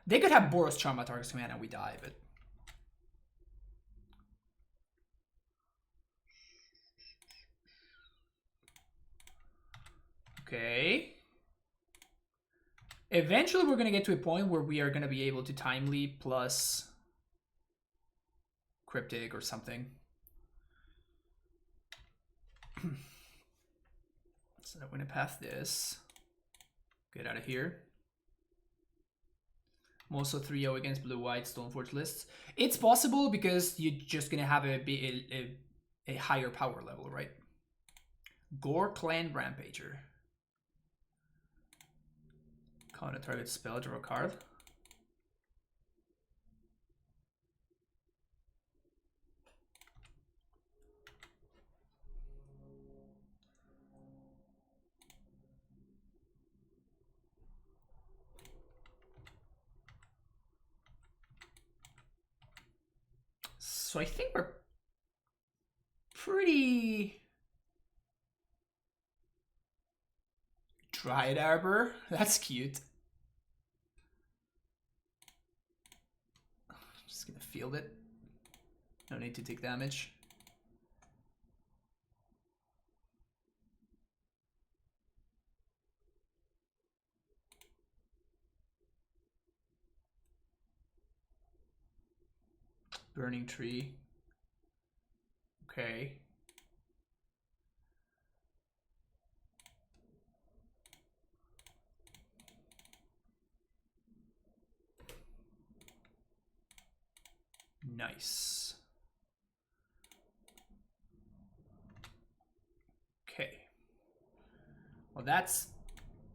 they could have Boros Charm at Tarkas command and we die, but Okay. Eventually we're going to get to a point where we are going to be able to timely plus cryptic or something. So I'm going to path this. Get out of here. I'm also 3-0 against blue-white Stoneforge lists. It's possible because you're just going to have a higher power level, right? Gore Clan Rampager. Counter target spell, draw a card. So I think we're pretty... Dryad Arbor, that's cute. Just gonna field it. No need to take damage. Burning Tree. Okay. Nice. Okay. Well, that's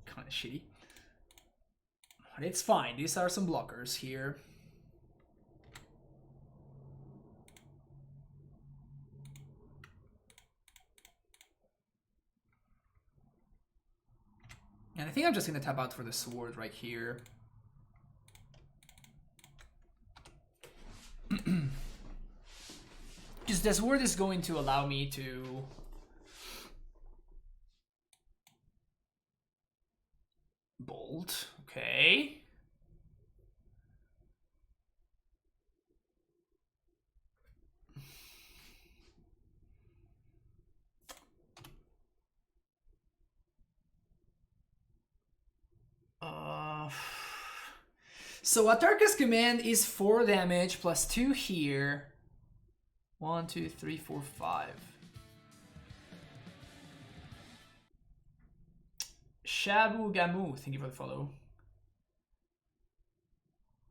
kind of shitty. But it's fine. These are some blockers here. And I think I'm just going to tap out for the sword right here. Because the sword is going to allow me to... Bolt. Okay. So Atarka's command is 4 damage plus 2 here. 1, 2, 3, 4, 5. Shabu Gamu, thank you for the follow.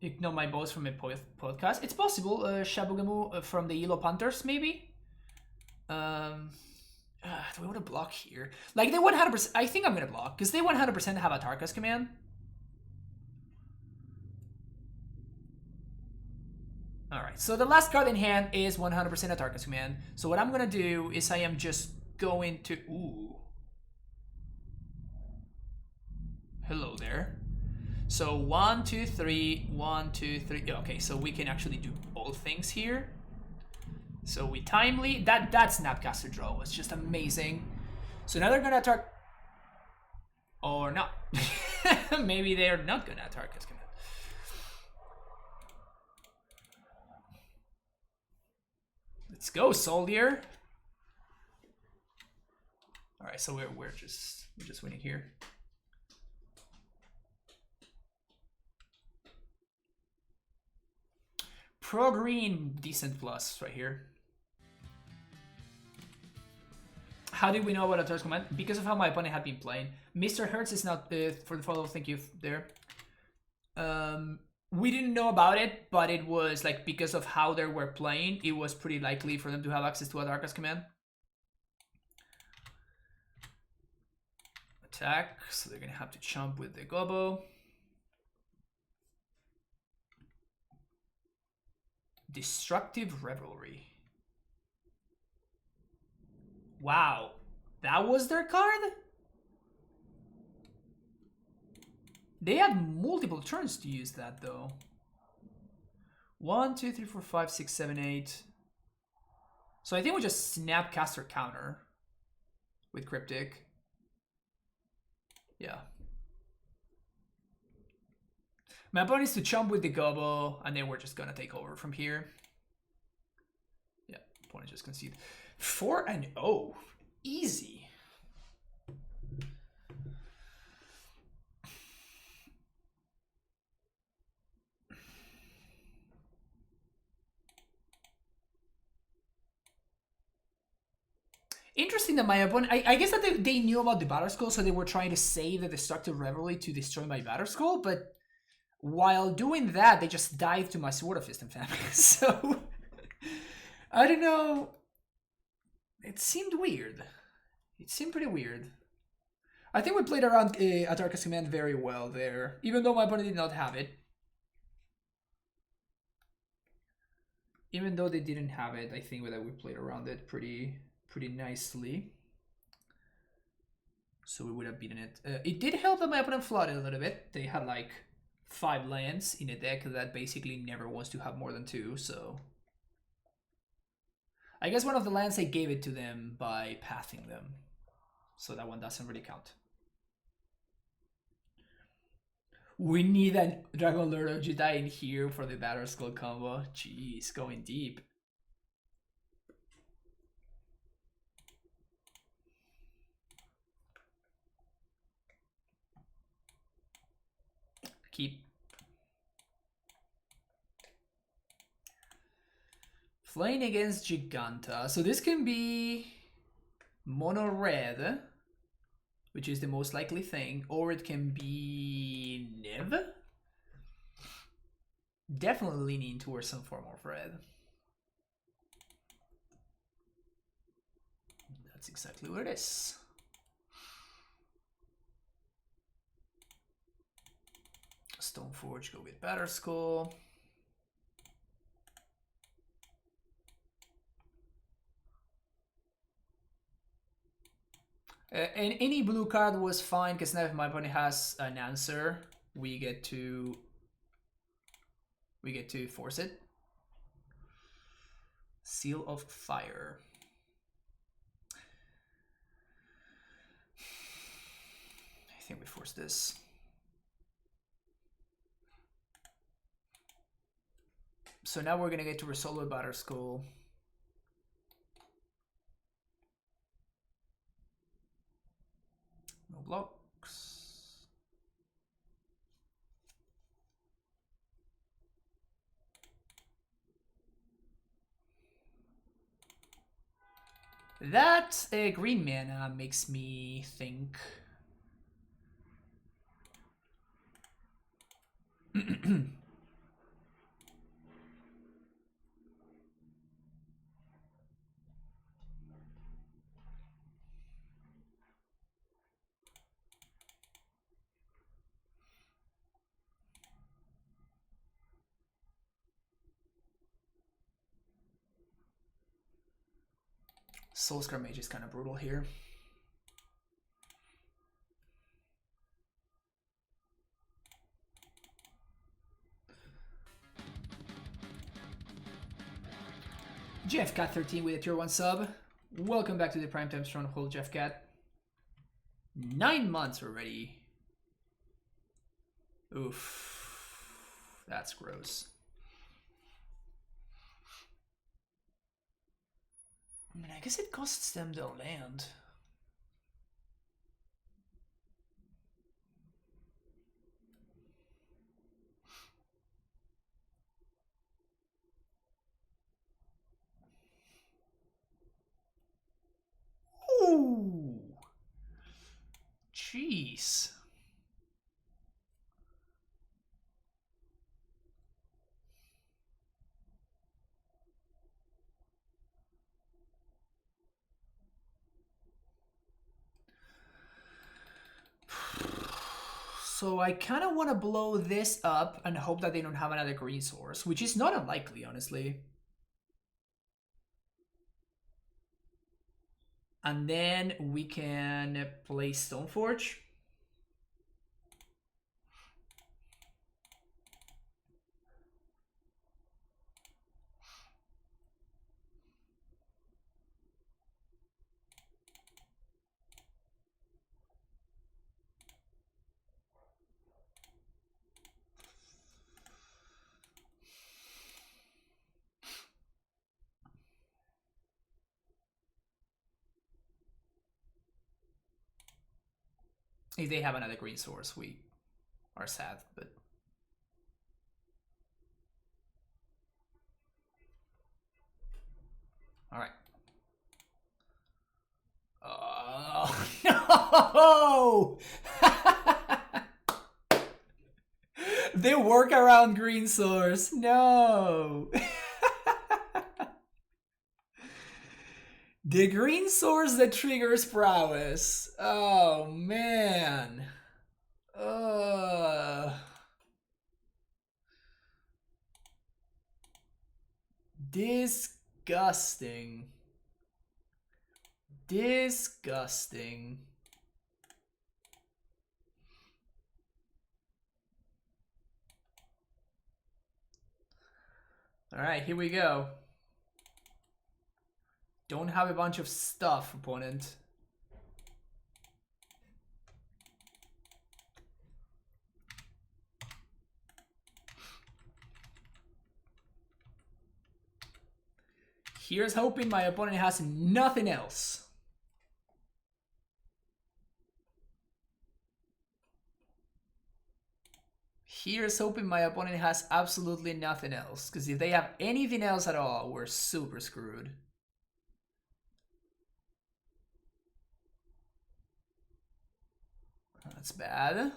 Ignore my boss from a podcast. It's possible. Shabu Gamu from the Yellow Panthers, maybe. Do we want to block here? Like they 100%. I think I'm gonna block because they 100% have Atarka's command. Alright, so the last card in hand is 100% Atarka's command. So what I'm gonna do is I am just going to... Ooh. Hello there. So 1, 2, 3, 1, 2, 3. Okay, so we can actually do both things here. So we timely... That Snapcaster draw was just amazing. So now they're gonna attack... Or not. Maybe they're not gonna attack Atarka's command. Let's go, soldier. All right, so we're just winning here. Pro green, decent plus right here. How did we know about Atarka's command? Because of how my opponent had been playing. Mr. Hertz is not for the follow. Thank you there. We didn't know about it, but it was like because of how they were playing, it was pretty likely for them to have access to Atarka's command. Attack, so they're gonna have to chomp with the Gobo. Destructive Revelry. Wow, that was their card? They had multiple turns to use that though. 1, 2, 3, 4, 5, 6, 7, 8. So I think we just Snapcaster counter with Cryptic. Yeah. My opponent needs to chump with the Gobo, and then we're just gonna take over from here. Yeah, opponent just conceded. 4-0. Easy. Interesting that my opponent... I guess that they knew about the Battle Skull, so they were trying to save the Destructive Revelry to destroy my Battle Skull, but while doing that, they just died to my Sword of Fist and Famine. So, I don't know. It seemed weird. It seemed pretty weird. I think we played around Atarka's Command very well there, even though my opponent did not have it. Even though they didn't have it, I think that we played around it pretty nicely. So we would have beaten it. It did help that my opponent flooded a little bit. They had like 5 lands in a deck that basically never wants to have more than 2, so... I guess one of the lands I gave it to them by pathing them. So that one doesn't really count. We need a Dragon Lord of Jedi in here for the Battle Skull combo. Jeez, going deep. Keep. Playing against Jegantha. So this can be mono red, which is the most likely thing, or it can be Niv. Definitely leaning towards some form of red. That's exactly what it is. Stoneforge, go with Battle Skull. And any blue card was fine because now if my opponent has an answer, we get to force it. Seal of Fire. I think we force this. So now we're gonna get to resolve with Battle Skull. No blocks. That green mana makes me think. Soulscar Mage is kind of brutal here. JeffCat13 with a tier 1 sub. Welcome back to the Primetime Stronghold, JeffCat. 9 months already. Oof. That's gross. I mean, I guess it costs them the land. Ooh. Jeez. So I kind of want to blow this up and hope that they don't have another green source, which is not unlikely, honestly. And then we can play Stoneforge. If they have another green source, we are sad, but... Alright. No! They work around green source. No! The green source that triggers Prowess. Oh, man. Disgusting. Disgusting. Alright, here we go. Don't have a bunch of stuff, opponent. Here's hoping my opponent has nothing else. Here's hoping my opponent has absolutely nothing else. Because if they have anything else at all, we're super screwed. That's bad.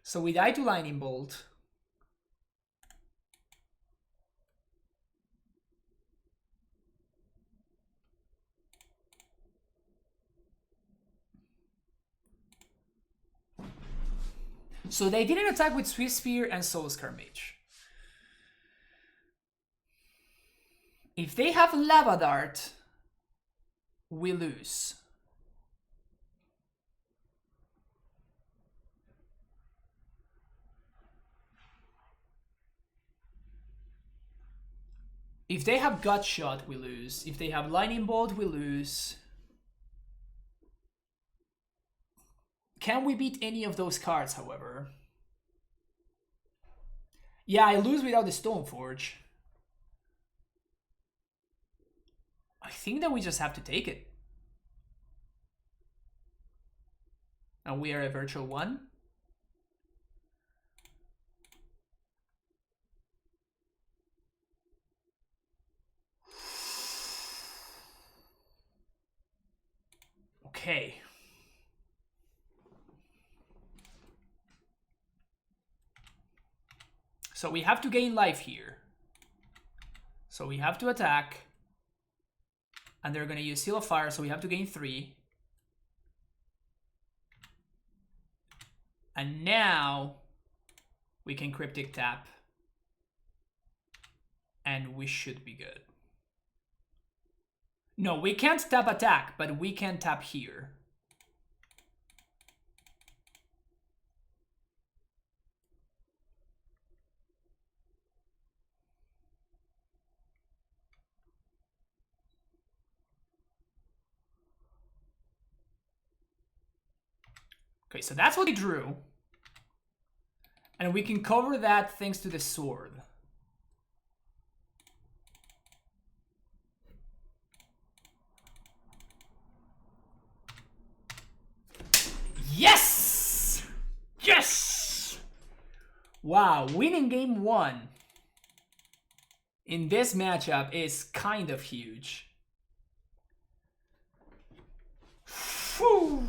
So we die to Lightning Bolt. So they didn't attack with Swift Spear and Soul Scar Mage. If they have Lava Dart, we lose. If they have Gut Shot, we lose. If they have Lightning Bolt, we lose. Can we beat any of those cards, however? Yeah, I lose without the Stoneforge. I think that we just have to take it. And we are a virtual one. Okay. So we have to gain life here. So we have to attack. And they're going to use Seal of Fire, so we have to gain 3. And now we can Cryptic Tap. And we should be good. No, we can't tap attack, but we can tap here. Okay, so that's what he drew. And we can cover that thanks to the sword. Yes! Yes! Wow, winning game 1 in this matchup is kind of huge. Whew.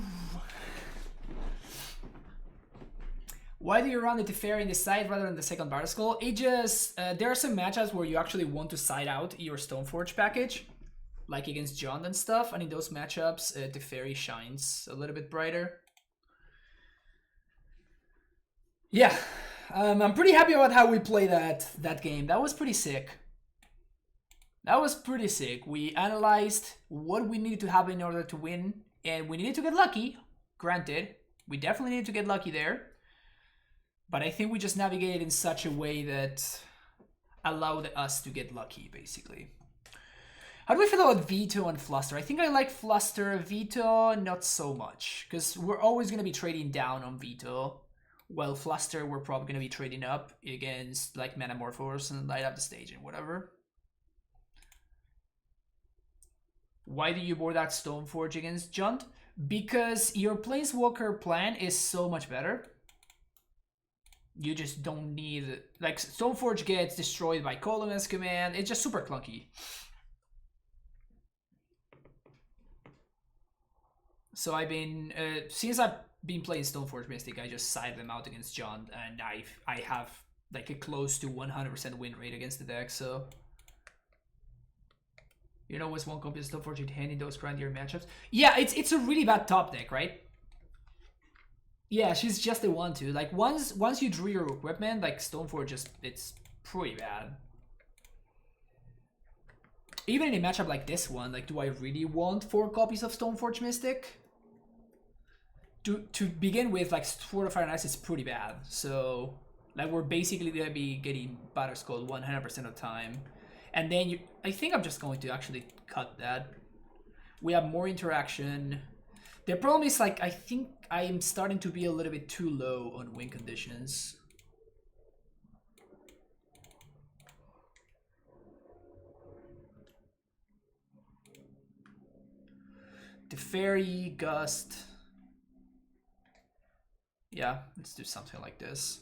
Why do you run the Teferi in the side rather than the second Battle Skull? It just, there are some matchups where you actually want to side out your Stoneforge package, like against Jund and stuff, and in those matchups, Teferi shines a little bit brighter. Yeah, I'm pretty happy about how we played that game. That was pretty sick. That was pretty sick. We analyzed what we needed to have in order to win, and we needed to get lucky. Granted, we definitely needed to get lucky there. But I think we just navigated in such a way that allowed us to get lucky, basically. How do we feel about Veto and Fluster? I think I like Fluster. Veto, not so much. Because we're always going to be trading down on Veto. While Fluster, we're probably going to be trading up against like Manamorphose and Light Up the Stage and whatever. Why do you board that Stoneforge against Jund? Because your Planeswalker plan is so much better. You just don't need... Like, Stoneforge gets destroyed by Column's command. It's just super clunky. So I've been... since I've been playing Stoneforge Mystic, I just side them out against John. And I have, like, a close to 100% win rate against the deck, so... You know what's one copy of Stoneforge you'd hand in those grandier matchups? Yeah, it's a really bad top deck, right? Yeah, she's just the 1/2. Like once you drew your equipment, like Stoneforge just it's pretty bad. Even in a matchup like this one, like do I really want 4 copies of Stoneforge Mystic? To begin with, like Sword of Fire and Ice is pretty bad. So like we're basically gonna be getting Batterskull 100% of the time. And then I think I'm just going to actually cut that. We have more interaction. The problem is, like, I think I am starting to be a little bit too low on win conditions. The Fairy, Gust. Yeah, let's do something like this.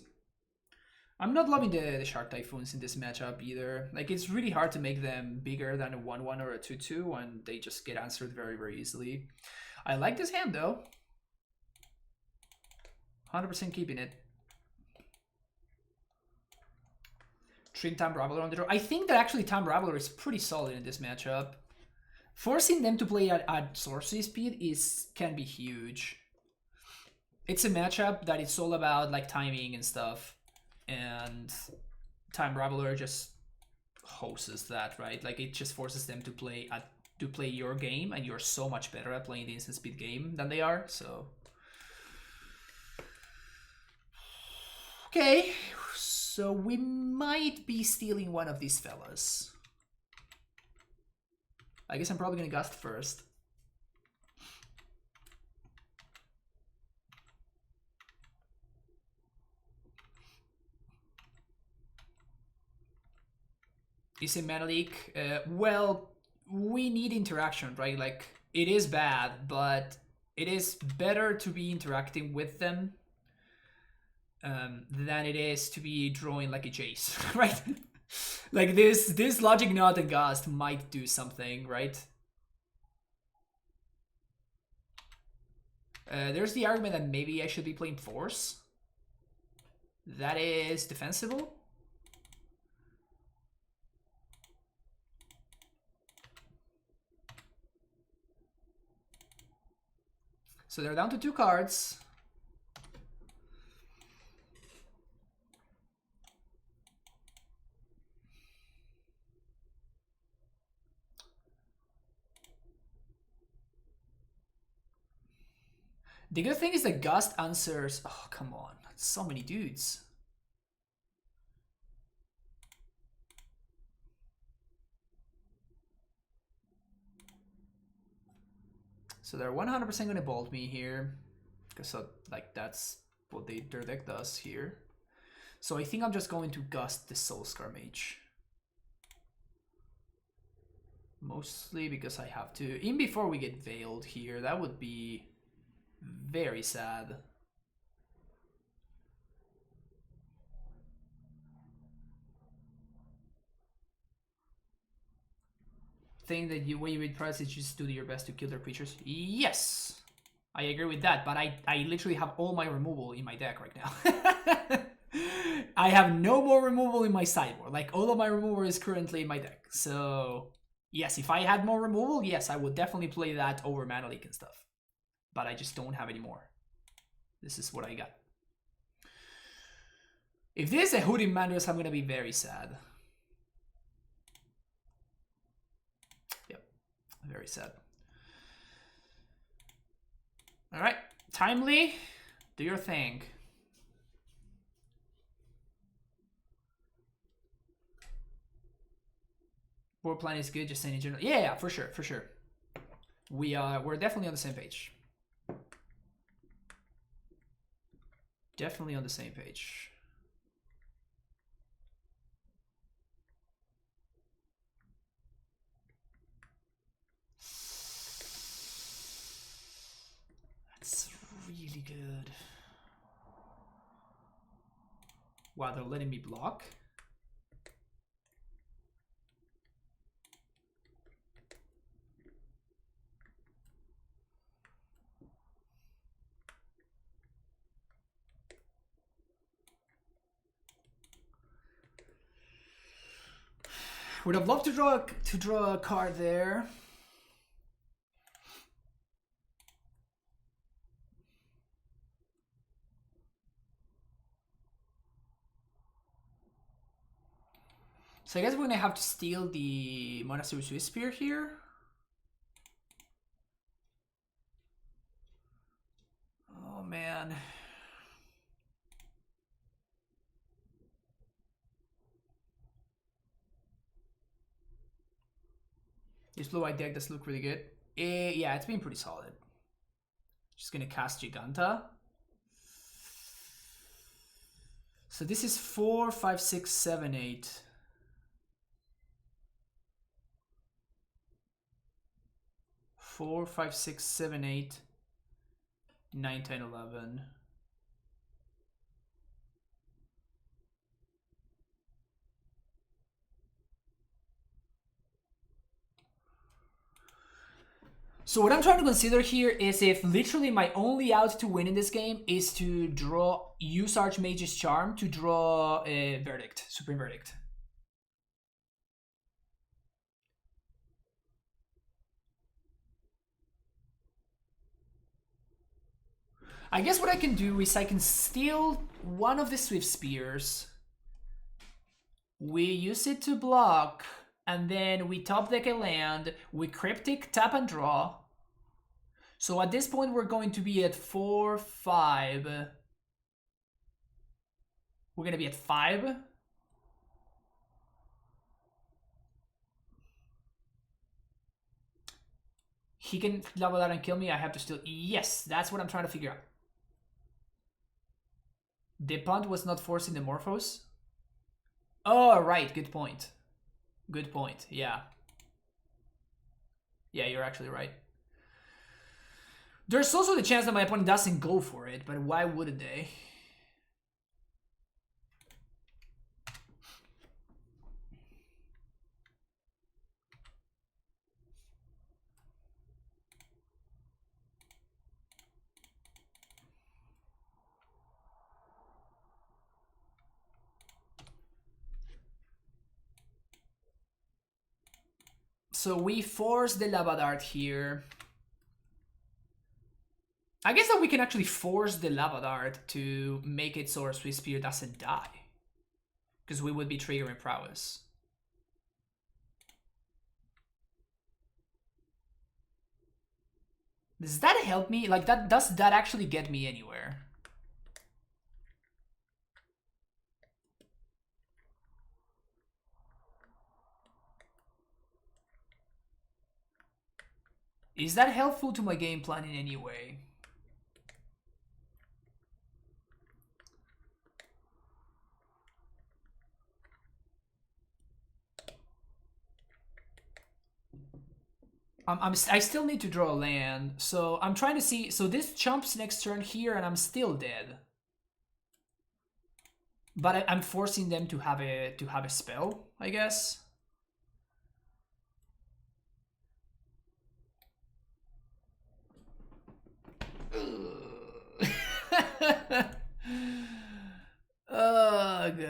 I'm not loving the Shark Typhoons in this matchup either. Like, it's really hard to make them bigger than a 1/1 or a 2/2, and they just get answered very, very easily. I like this hand, though. 100% keeping it. Trim Time Raveler on the draw. I think that actually Time Raveler is pretty solid in this matchup. Forcing them to play at sorcery speed can be huge. It's a matchup that it's all about like timing and stuff, and Time Raveler just hosts that, right? Like it just forces them to play your game, and you're so much better at playing the instant speed game than they are. So okay, so we might be stealing one of these fellas. I guess I'm probably gonna Gust first. Is it mana leak? Well, we need interaction, right? Like, it is bad, but it is better to be interacting with them than it is to be drawing like a Jace, right? Like this Logic Knot and Gust might do something, right? There's the argument that maybe I should be playing Force. That is defensible. So they're down to 2 cards. The good thing is that Gust answers... Oh, come on. So many dudes. So they're 100% going to bolt me here. Because like that's what their deck does here. So I think I'm just going to Gust the Soulscar Mage. Mostly because I have to. Even before we get Veiled here, that would be very sad. Think that when you read Prowess, you just do your best to kill their creatures? Yes! I agree with that, but I literally have all my removal in my deck right now. I have no more removal in my sideboard. Like, all of my removal is currently in my deck. So, yes, if I had more removal, yes, I would definitely play that over Mana Leak and stuff. But I just don't have any more. This is what I got. If this is a Hooded Manders, I'm going to be very sad. Yep, very sad. Alright, Timely, do your thing. Board plan is good, just saying in general. Yeah, for sure, for sure. We're definitely on the same page. Definitely on the same page. That's really good. Wow, they're letting me block. Would have loved to draw a card there. So I guess we're gonna have to steal the Monastery Swiss Spear here. Oh man. This blue-white deck does look really good. Yeah, it's been pretty solid. Just gonna cast Jegantha. So this is 4, 5, 6, 7, 8. 4, 5, 6, 7, 8, 9, 10, 11. So what I'm trying to consider here is if literally my only out to win in this game is to use Archmage's Charm to draw a Verdict, Supreme Verdict. I guess what I can do is I can steal one of the Swift Spears. We use it to block, and then we top deck a land, we Cryptic, tap and draw. So at this point we're going to be at 4, 5. We're gonna be at 5. He can level out and kill me, I have to steal. Yes, that's what I'm trying to figure out. The punt was not forcing the Morphos. Oh, right, good point. Good point, yeah. Yeah, you're actually right. There's also the chance that my opponent doesn't go for it, but why wouldn't they? So we force the Lava Dart here. I guess that we can actually force the Lava Dart to make it so our Swiss Spear doesn't die. Because we would be triggering Prowess. Does that help me? Like, does that actually get me anywhere? Is that helpful to my game plan in any way? I still need to draw a land, so I'm trying to see. So this jumps next turn here, and I'm still dead. But I'm forcing them to have a spell, I guess. Ugh.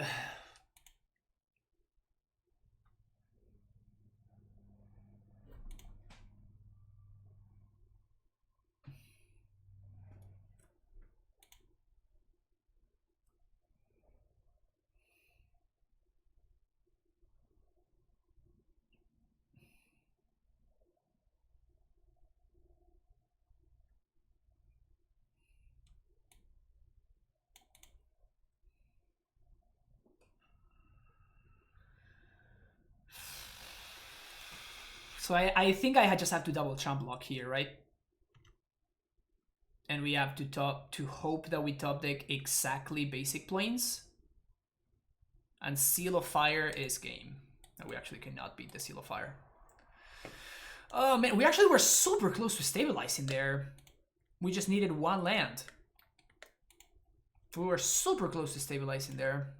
So I think I just have to double chump block here, right? And we have to hope that we top deck exactly basic planes. And Seal of Fire is game. No, we actually cannot beat the Seal of Fire. Oh man, we actually were super close to stabilizing there. We just needed one land. We were super close to stabilizing there.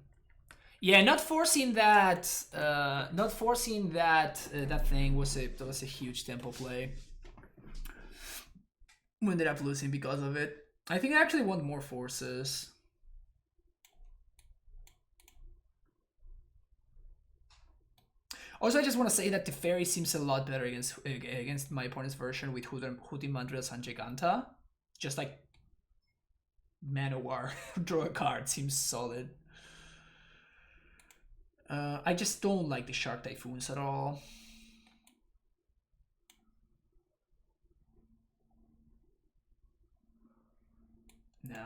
Yeah, not forcing that, that thing was a huge tempo play. We ended up losing because of it. I think I actually want more forces. Also, I just want to say that the Fairy seems a lot better against my opponent's version with Hudimandrias and Jegantha. Just like Manowar, draw a card, seems solid. I just don't like the Shark Typhoons at all. No,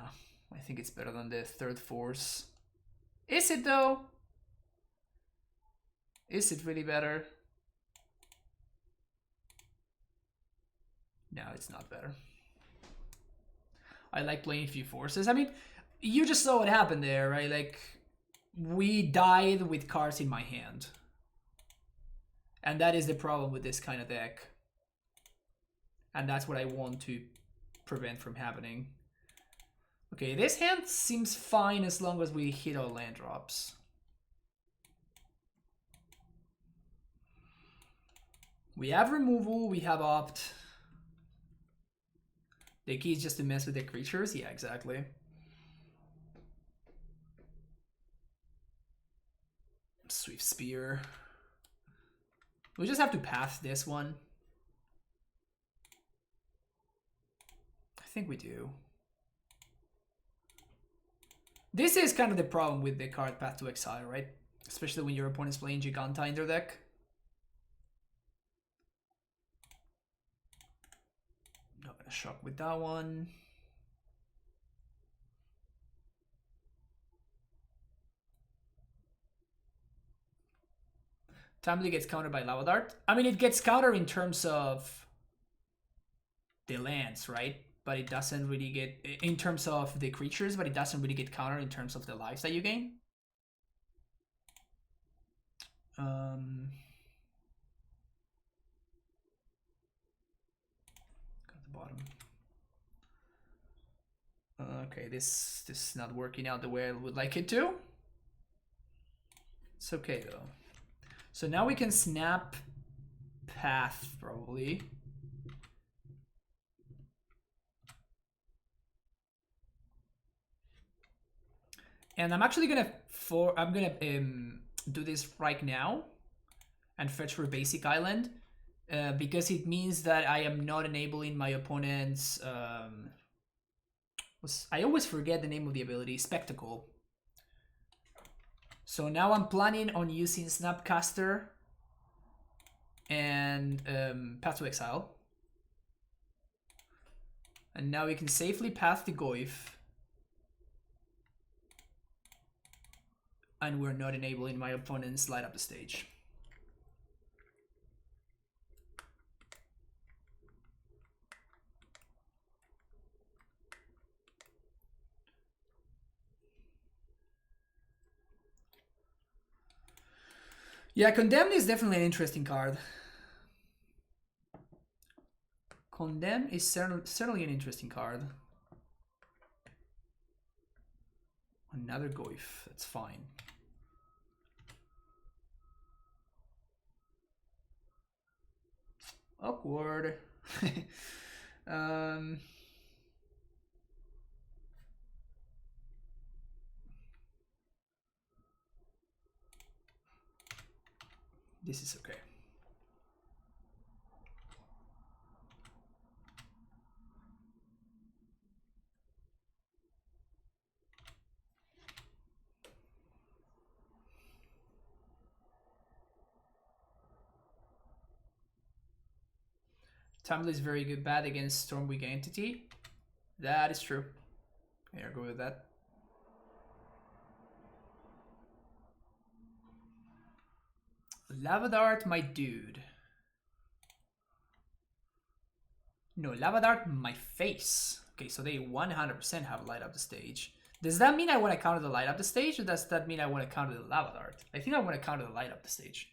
I think it's better than the third force. Is it though? Is it really better? No, it's not better. I like playing a few forces. I mean, you just saw what happened there, right? Like, we died with cards in my hand. And that is the problem with this kind of deck. And that's what I want to prevent from happening. Okay, this hand seems fine as long as we hit all land drops. We have removal, we have opt. The key is just to mess with the creatures? Yeah, exactly. Swift Spear. We just have to pass this one. I think we do. This is kind of the problem with the card Path to Exile, right? Especially when your opponent's playing Jegantha in their deck. Not gonna shock with that one. Timely gets countered by Lava Dart. I mean, it gets countered in terms of the lands, right? But it doesn't really get, in terms of the creatures, but it doesn't really get countered in terms of the lives that you gain. Got the bottom. Okay, this is not working out the way I would like it to. It's okay though. So now we can snap Path probably. And I'm actually gonna do this right now and fetch for basic island because it means that I am not enabling my opponent's I always forget the name of the ability, Spectacle. So now I'm planning on using Snapcaster and Path to Exile. And now we can safely path the Goyf. And we're not enabling my opponent's light up the stage. Yeah, Condemned is definitely an interesting card. Condemn is certainly an interesting card. Another Goyf, that's fine. Awkward. This is okay. Tumble is very good bad against Stormwing Entity. That is true. Here, go with that. Lava Dart, my dude. No, Lava Dart, my face. Okay, so they 100% have light up the stage. Does that mean I want to counter the light up the stage, or does that mean I want to counter the Lava Dart? I think I want to counter the light up the stage.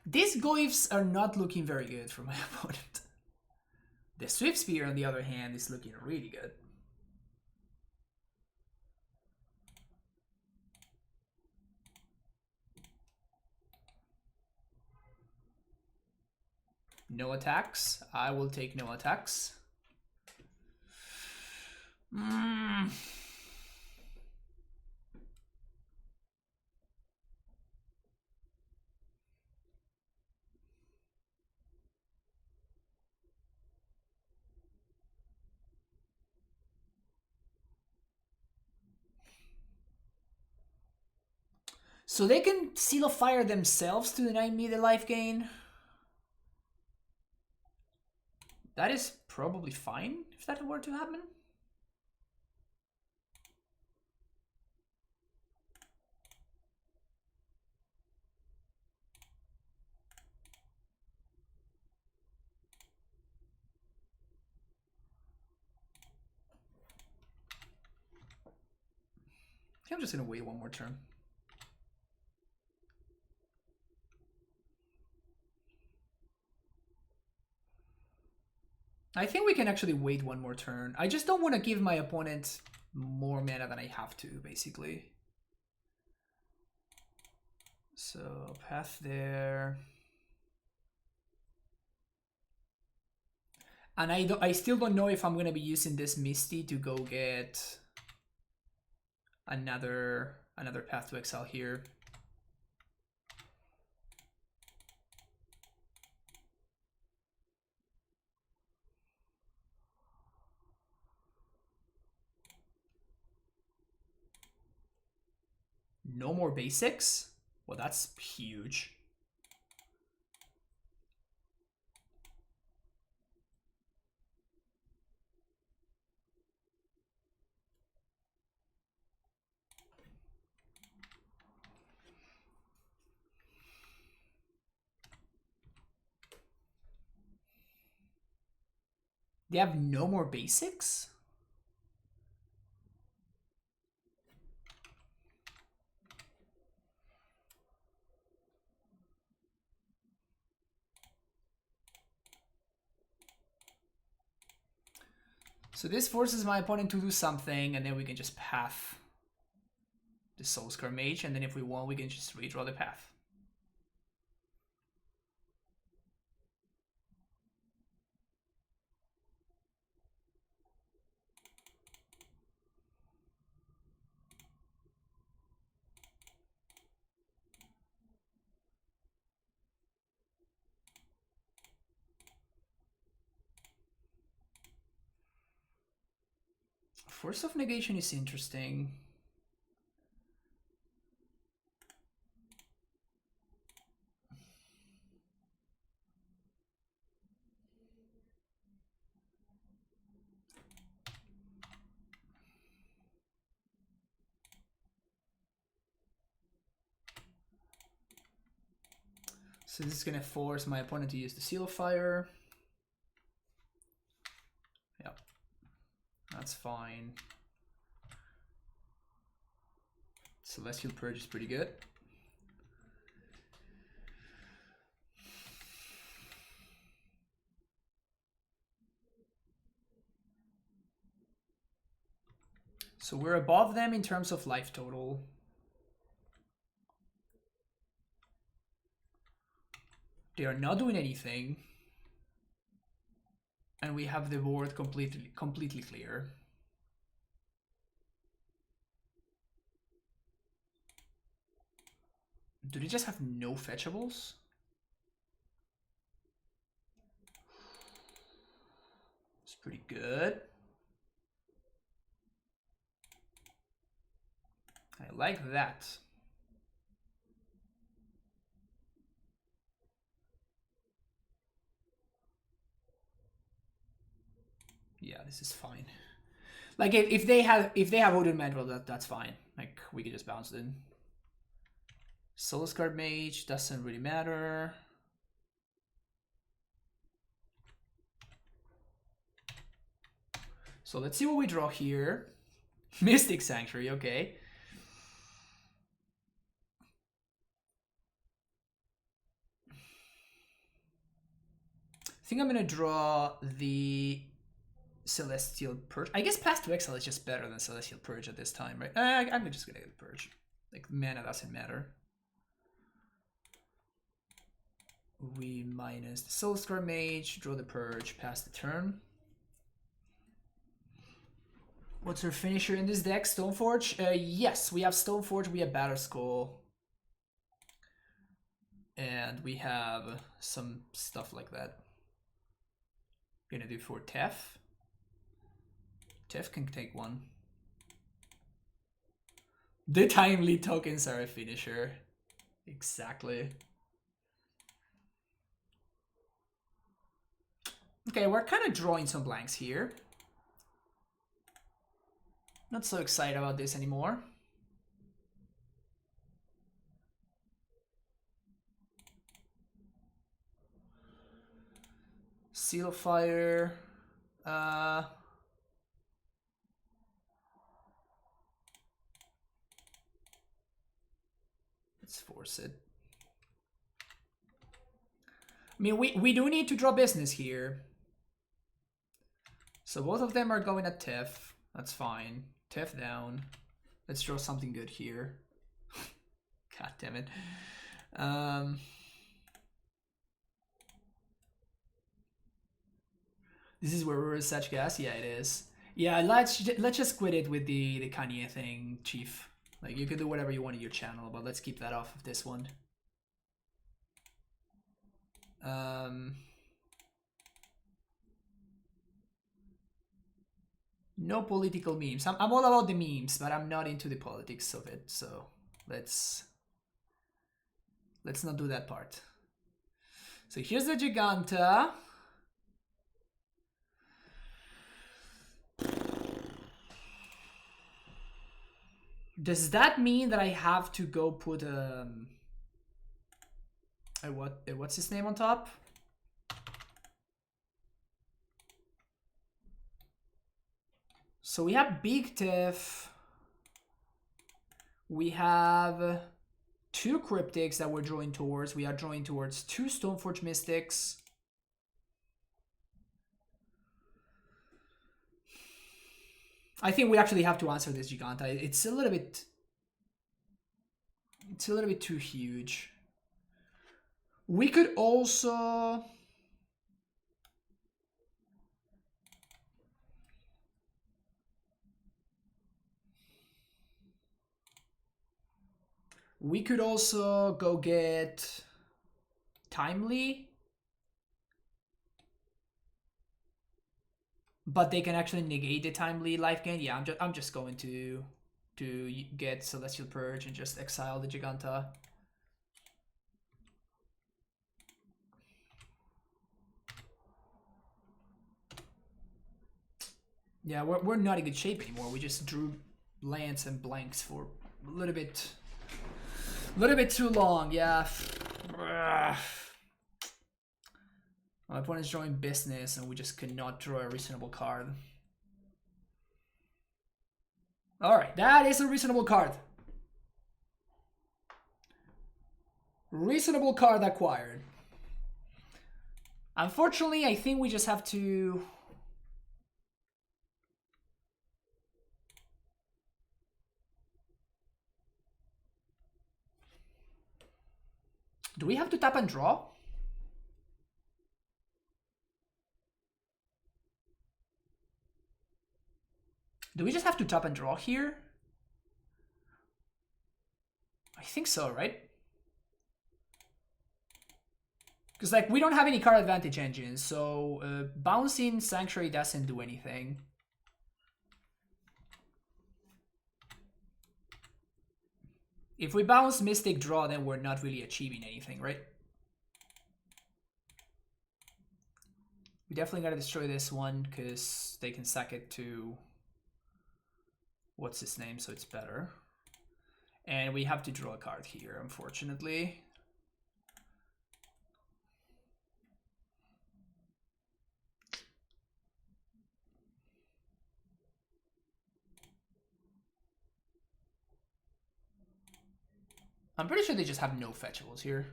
These glyphs are not looking very good for my opponent. The Swift Spear, on the other hand, is looking really good. No attacks. I will take no attacks. So they can Seal of Fire themselves to deny me the life gain. That is probably fine if that were to happen. I'm just gonna wait one more turn. I think we can actually wait one more turn. I just don't want to give my opponent more mana than I have to, basically. So, path there. And I still don't know if I'm going to be using this Misty to go get another path to exile here. No more basics? Well, that's huge. They have no more basics? So this forces my opponent to do something, and then we can just path the Soulscar Mage, and then if we want, we can just redraw the path. Force of Negation is interesting. So this is going to force my opponent to use the Seal of Fire. Yep, that's fine. Celestial Purge is pretty good. So we're above them in terms of life total. They are not doing anything. And we have the board completely clear. Do they just have no fetchables? It's pretty good. I like that. Yeah, this is fine. Like if they have Odin Mandrill, that's fine. Like we can just bounce it in. Soulscar Mage doesn't really matter. So let's see what we draw here. Mystic Sanctuary, okay. think I'm gonna draw the Celestial Purge. I guess Path to Exile is just better than Celestial Purge at this time, right? I'm just gonna get the Purge. Like, mana doesn't matter. We minus the Soulscar Mage, draw the Purge, pass the turn. What's our finisher in this deck? Stoneforge? Yes, we have Stoneforge, we have Batterskull. And we have some stuff like that. Gonna do for Tef. Tef can take one. The timely tokens are a finisher. Exactly. Okay, we're kind of drawing some blanks here. Not so excited about this anymore. Seal of Fire. Let's force it. I mean, we do need to draw business here. So both of them are going at Tef. That's fine. Tef down. Let's draw something good here. God damn it. This is where we're such gas. Yeah, it is. Yeah, let's just quit it with the Kanye thing, Chief. Like, you can do whatever you want in your channel, but let's keep that off of this one. No political memes. I'm all about the memes, but I'm not into the politics of it. So let's not do that part. So here's the Jegantha. Does that mean that I have to go put what's his name on top? So we have Big Tiff. We have 2 Cryptics that we're drawing towards. We are drawing towards 2 Stoneforge Mystics. I think we actually have to answer this Jegantha. It's a little bit too huge. We could also go get Timely. But they can actually negate the Timely life gain. Yeah, I'm just going to get Celestial Purge and just exile the Jegantha. Yeah, we're not in good shape anymore. We just drew lands and blanks for a little bit too long. Yeah. My opponent's drawing business and we just cannot draw a reasonable card. Alright, that is a reasonable card. Reasonable card acquired. Unfortunately, I think we just have to... Do we have to tap and draw? Do we just have to tap and draw here? I think so, right? Because, like, we don't have any card advantage engines, so bouncing Sanctuary doesn't do anything. If we bounce Mystic Draw, then we're not really achieving anything, right? We definitely gotta destroy this one, because they can sack it to... What's his name, so it's better. And we have to draw a card here, unfortunately. I'm pretty sure they just have no fetchables here.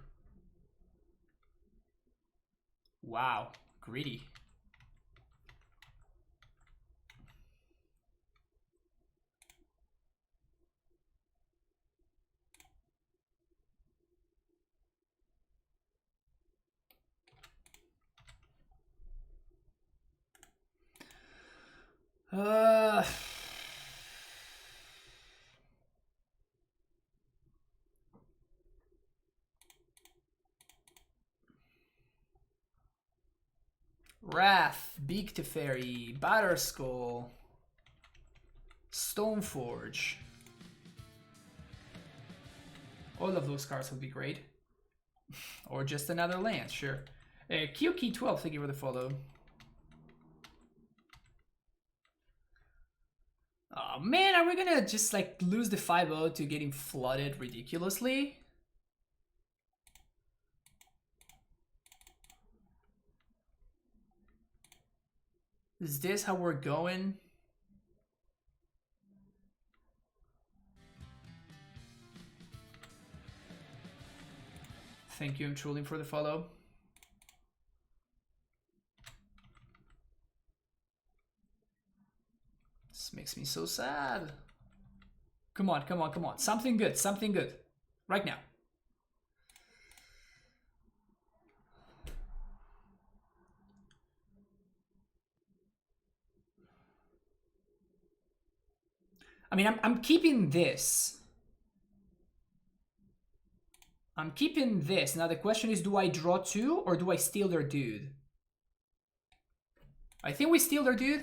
Wow. Greedy. Wrath, Beak Teferi, Batterskull, Stoneforge. All of those cards would be great. Or just another land, sure. QK12, thank you for the follow. Oh man, are we gonna just like lose the 5-0 to getting flooded ridiculously? Is this how we're going? Thank you, I'm trolling for the follow. This makes me so sad. Come on, come on, come on. Something good, something good. Right now. I mean, I'm keeping this. I'm keeping this. Now the question is, do I draw 2 or do I steal their dude? I think we steal their dude.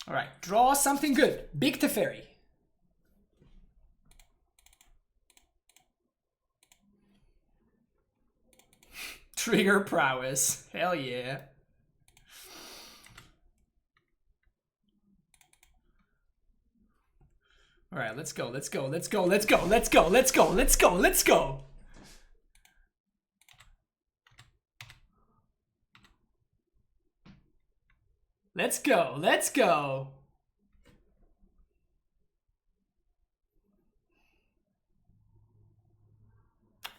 All right, draw something good. Big Teferi. Trigger Prowess. Hell yeah. All right, let's go, let's go, let's go, let's go, let's go, let's go, let's go, let's go. Let's go, let's go.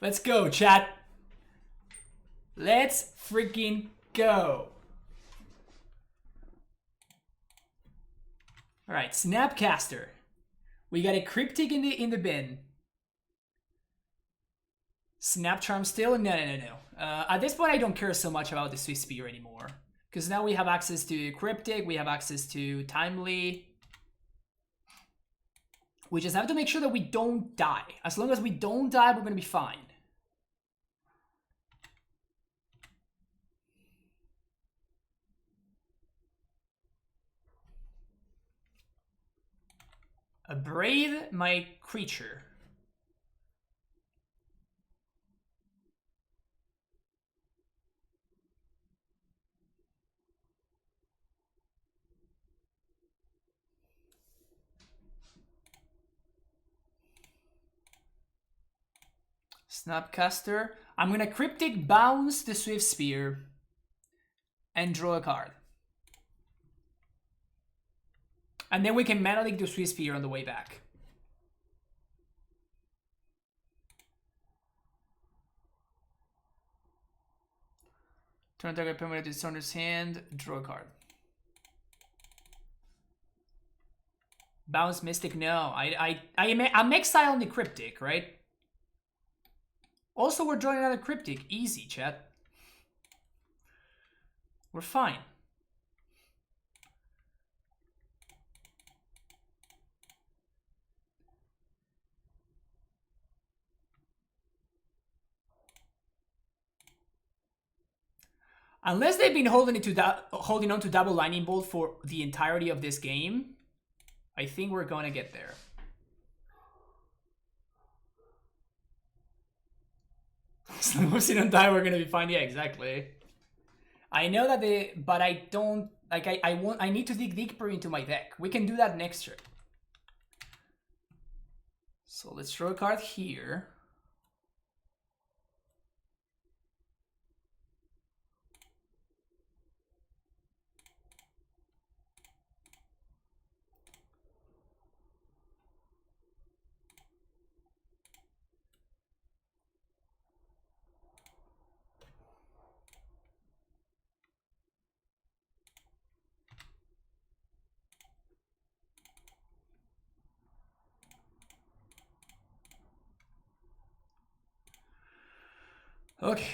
Let's go, chat. Let's freaking go. All right, Snapcaster. We got a Cryptic in the bin. Snap Charm still? No, no, no, no. At this point, I don't care so much about the Swift Spear anymore. Because now we have access to Cryptic, we have access to Timely. We just have to make sure that we don't die. As long as we don't die, we're going to be fine. Abrade my creature. Snapcaster. I'm gonna Cryptic bounce the Swift Spear and draw a card. And then we can Mana Leak the Swift Spear on the way back. Turn target permanent to Sonor's hand, draw a card. Bounce Mystic, no. I'm exiling the Cryptic, right? Also, we're drawing another Cryptic. Easy, chat. We're fine. Unless they've been holding on to double lightning bolt for the entirety of this game, I think we're gonna get there. So most in time we're gonna be fine. Yeah, exactly. I know that but I don't like. I need to dig deeper into my deck. We can do that next turn. So let's draw a card here. Okay.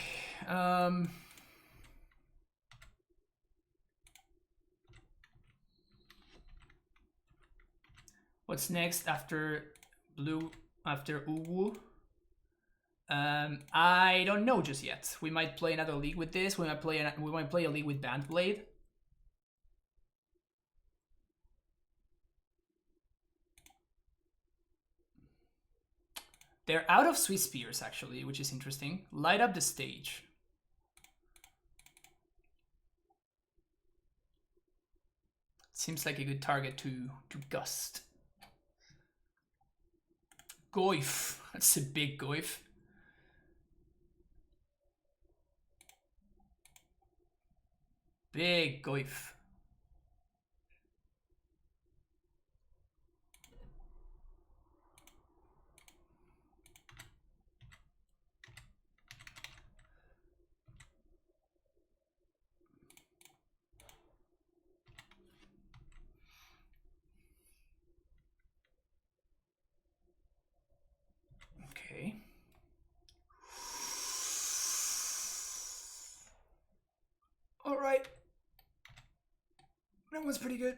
What's next after blue? After Uwu? I don't know just yet. We might play another league with this. We might play a league with Bandblade. They're out of Swiss Spears actually, which is interesting. Light up the stage. Seems like a good target to gust. Goif. That's a big Goif. Big Goif. Okay. All right. That was pretty good.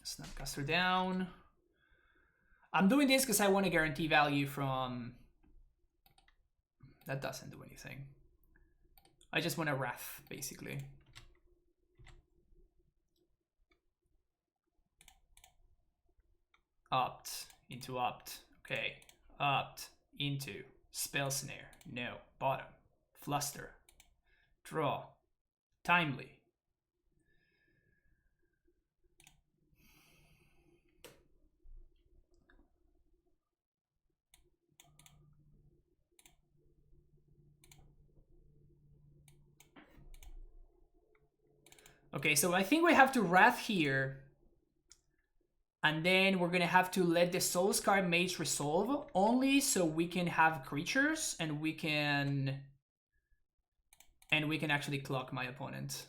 Snapcaster down. I'm doing this because I want to guarantee value from... That doesn't do anything. I just want a Wrath, basically. Opt into opt. Okay. Opt into spell snare. No. Bottom. Fluster. Draw. Timely. Okay, so I think we have to Wrath here. And then we're gonna have to let the Soulscar Mage resolve only so we can have creatures and we can actually clock my opponent.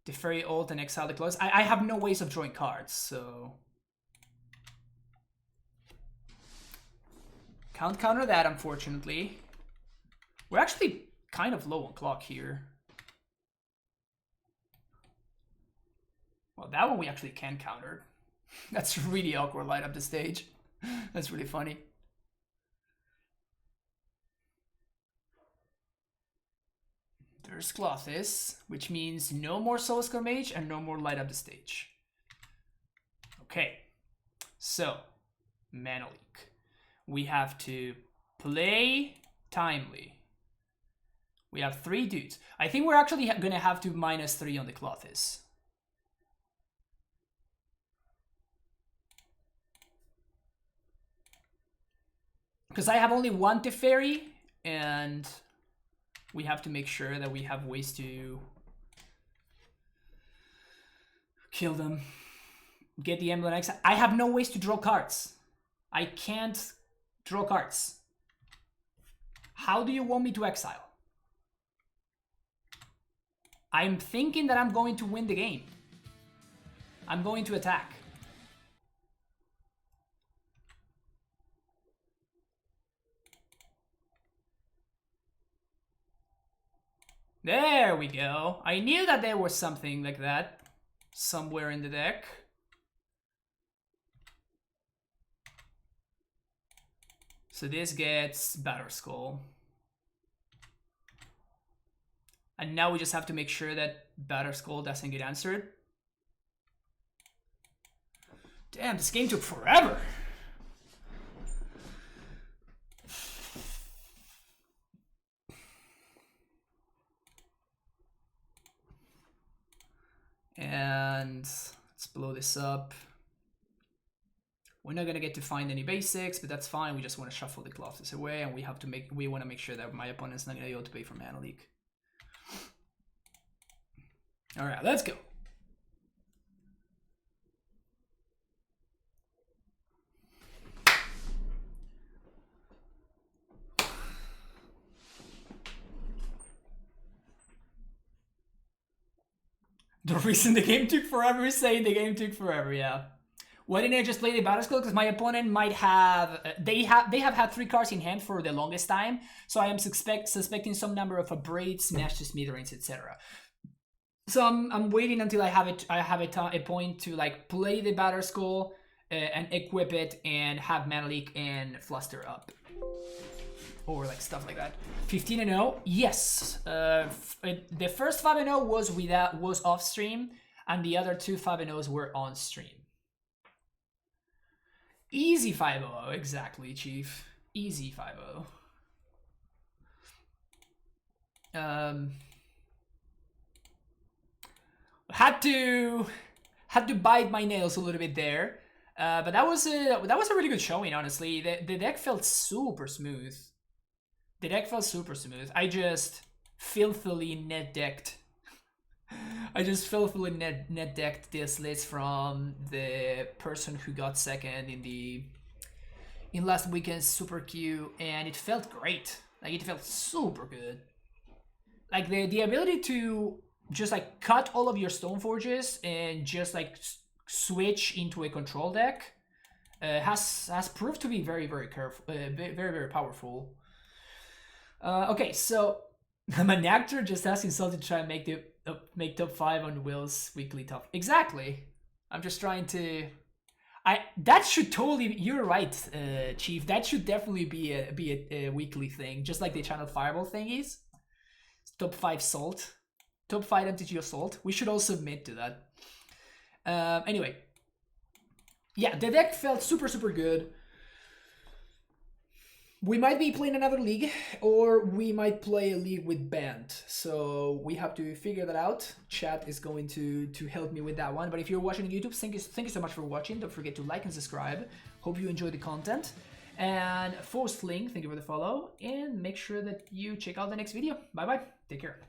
Deferi ult and exile the claws. I have no ways of drawing cards, so can't counter that, unfortunately. We're actually kind of low on clock here. Well, that one we actually can counter. That's really awkward, light up the stage. That's really funny. There's Clothis, which means no more Soulscar Mage and no more light up the stage. Okay, so Mana Leak. We have to play Timely. We have 3 dudes. I think we're actually gonna have to -3 on the Clothis. Because I have only 1 Teferi, and we have to make sure that we have ways to kill them. Get the Emblem X. I have no ways to draw cards. I can't draw cards. How do you want me to exile? I'm thinking that I'm going to win the game. I'm going to attack. There we go. I knew that there was something like that somewhere in the deck. So this gets Batterskull. And now we just have to make sure that Batterskull doesn't get answered. Damn, this game took forever. And let's blow this up. We're not gonna get to find any basics, but that's fine. We just want to shuffle the Colossus away, and we want to make sure that my opponent's not gonna be able to pay for mana leak. All right, let's go. The reason the game took forever is saying the game took forever, yeah. Why didn't I just play the Batterskull? Because my opponent might have... They have had 3 cards in hand for the longest time, so I am suspecting some number of Braids, Smash to Smithereens, etc. So I'm waiting until I have a point to like play the Batterskull and equip it and have Mana Leak and Fluster up. Or like stuff like that. 15-0, yes. The first 5-0 was off stream, and the other 2 5-0s were on stream. Easy 5-0, exactly, Chief. Easy 5-0. Had to bite my nails a little bit there, but that was a really good showing. Honestly, the deck felt super smooth. I just filthily net decked. Net decked this list from the person who got second in last weekend's Super Q, and it felt great. Like it felt super good. Like the ability to just like cut all of your Stoneforges and just like switch into a control deck has proved to be very powerful. Okay, so I'm an actor just asking Salt to try and make top 5 on Will's weekly top. Exactly. I'm just trying to. That should totally. You're right, Chief. That should definitely be a weekly thing, just like the Channel Fireball thing is. Top 5 Salt, top 5 MTG Assault. We should all submit to that. Anyway, yeah, the deck felt super good. We might be playing another league, or we might play a league with Band. So we have to figure that out. Chat is going to help me with that one. But if you're watching on YouTube, thank you so much for watching. Don't forget to like and subscribe. Hope you enjoy the content. And Forced Link, thank you for the follow. And make sure that you check out the next video. Bye-bye. Take care.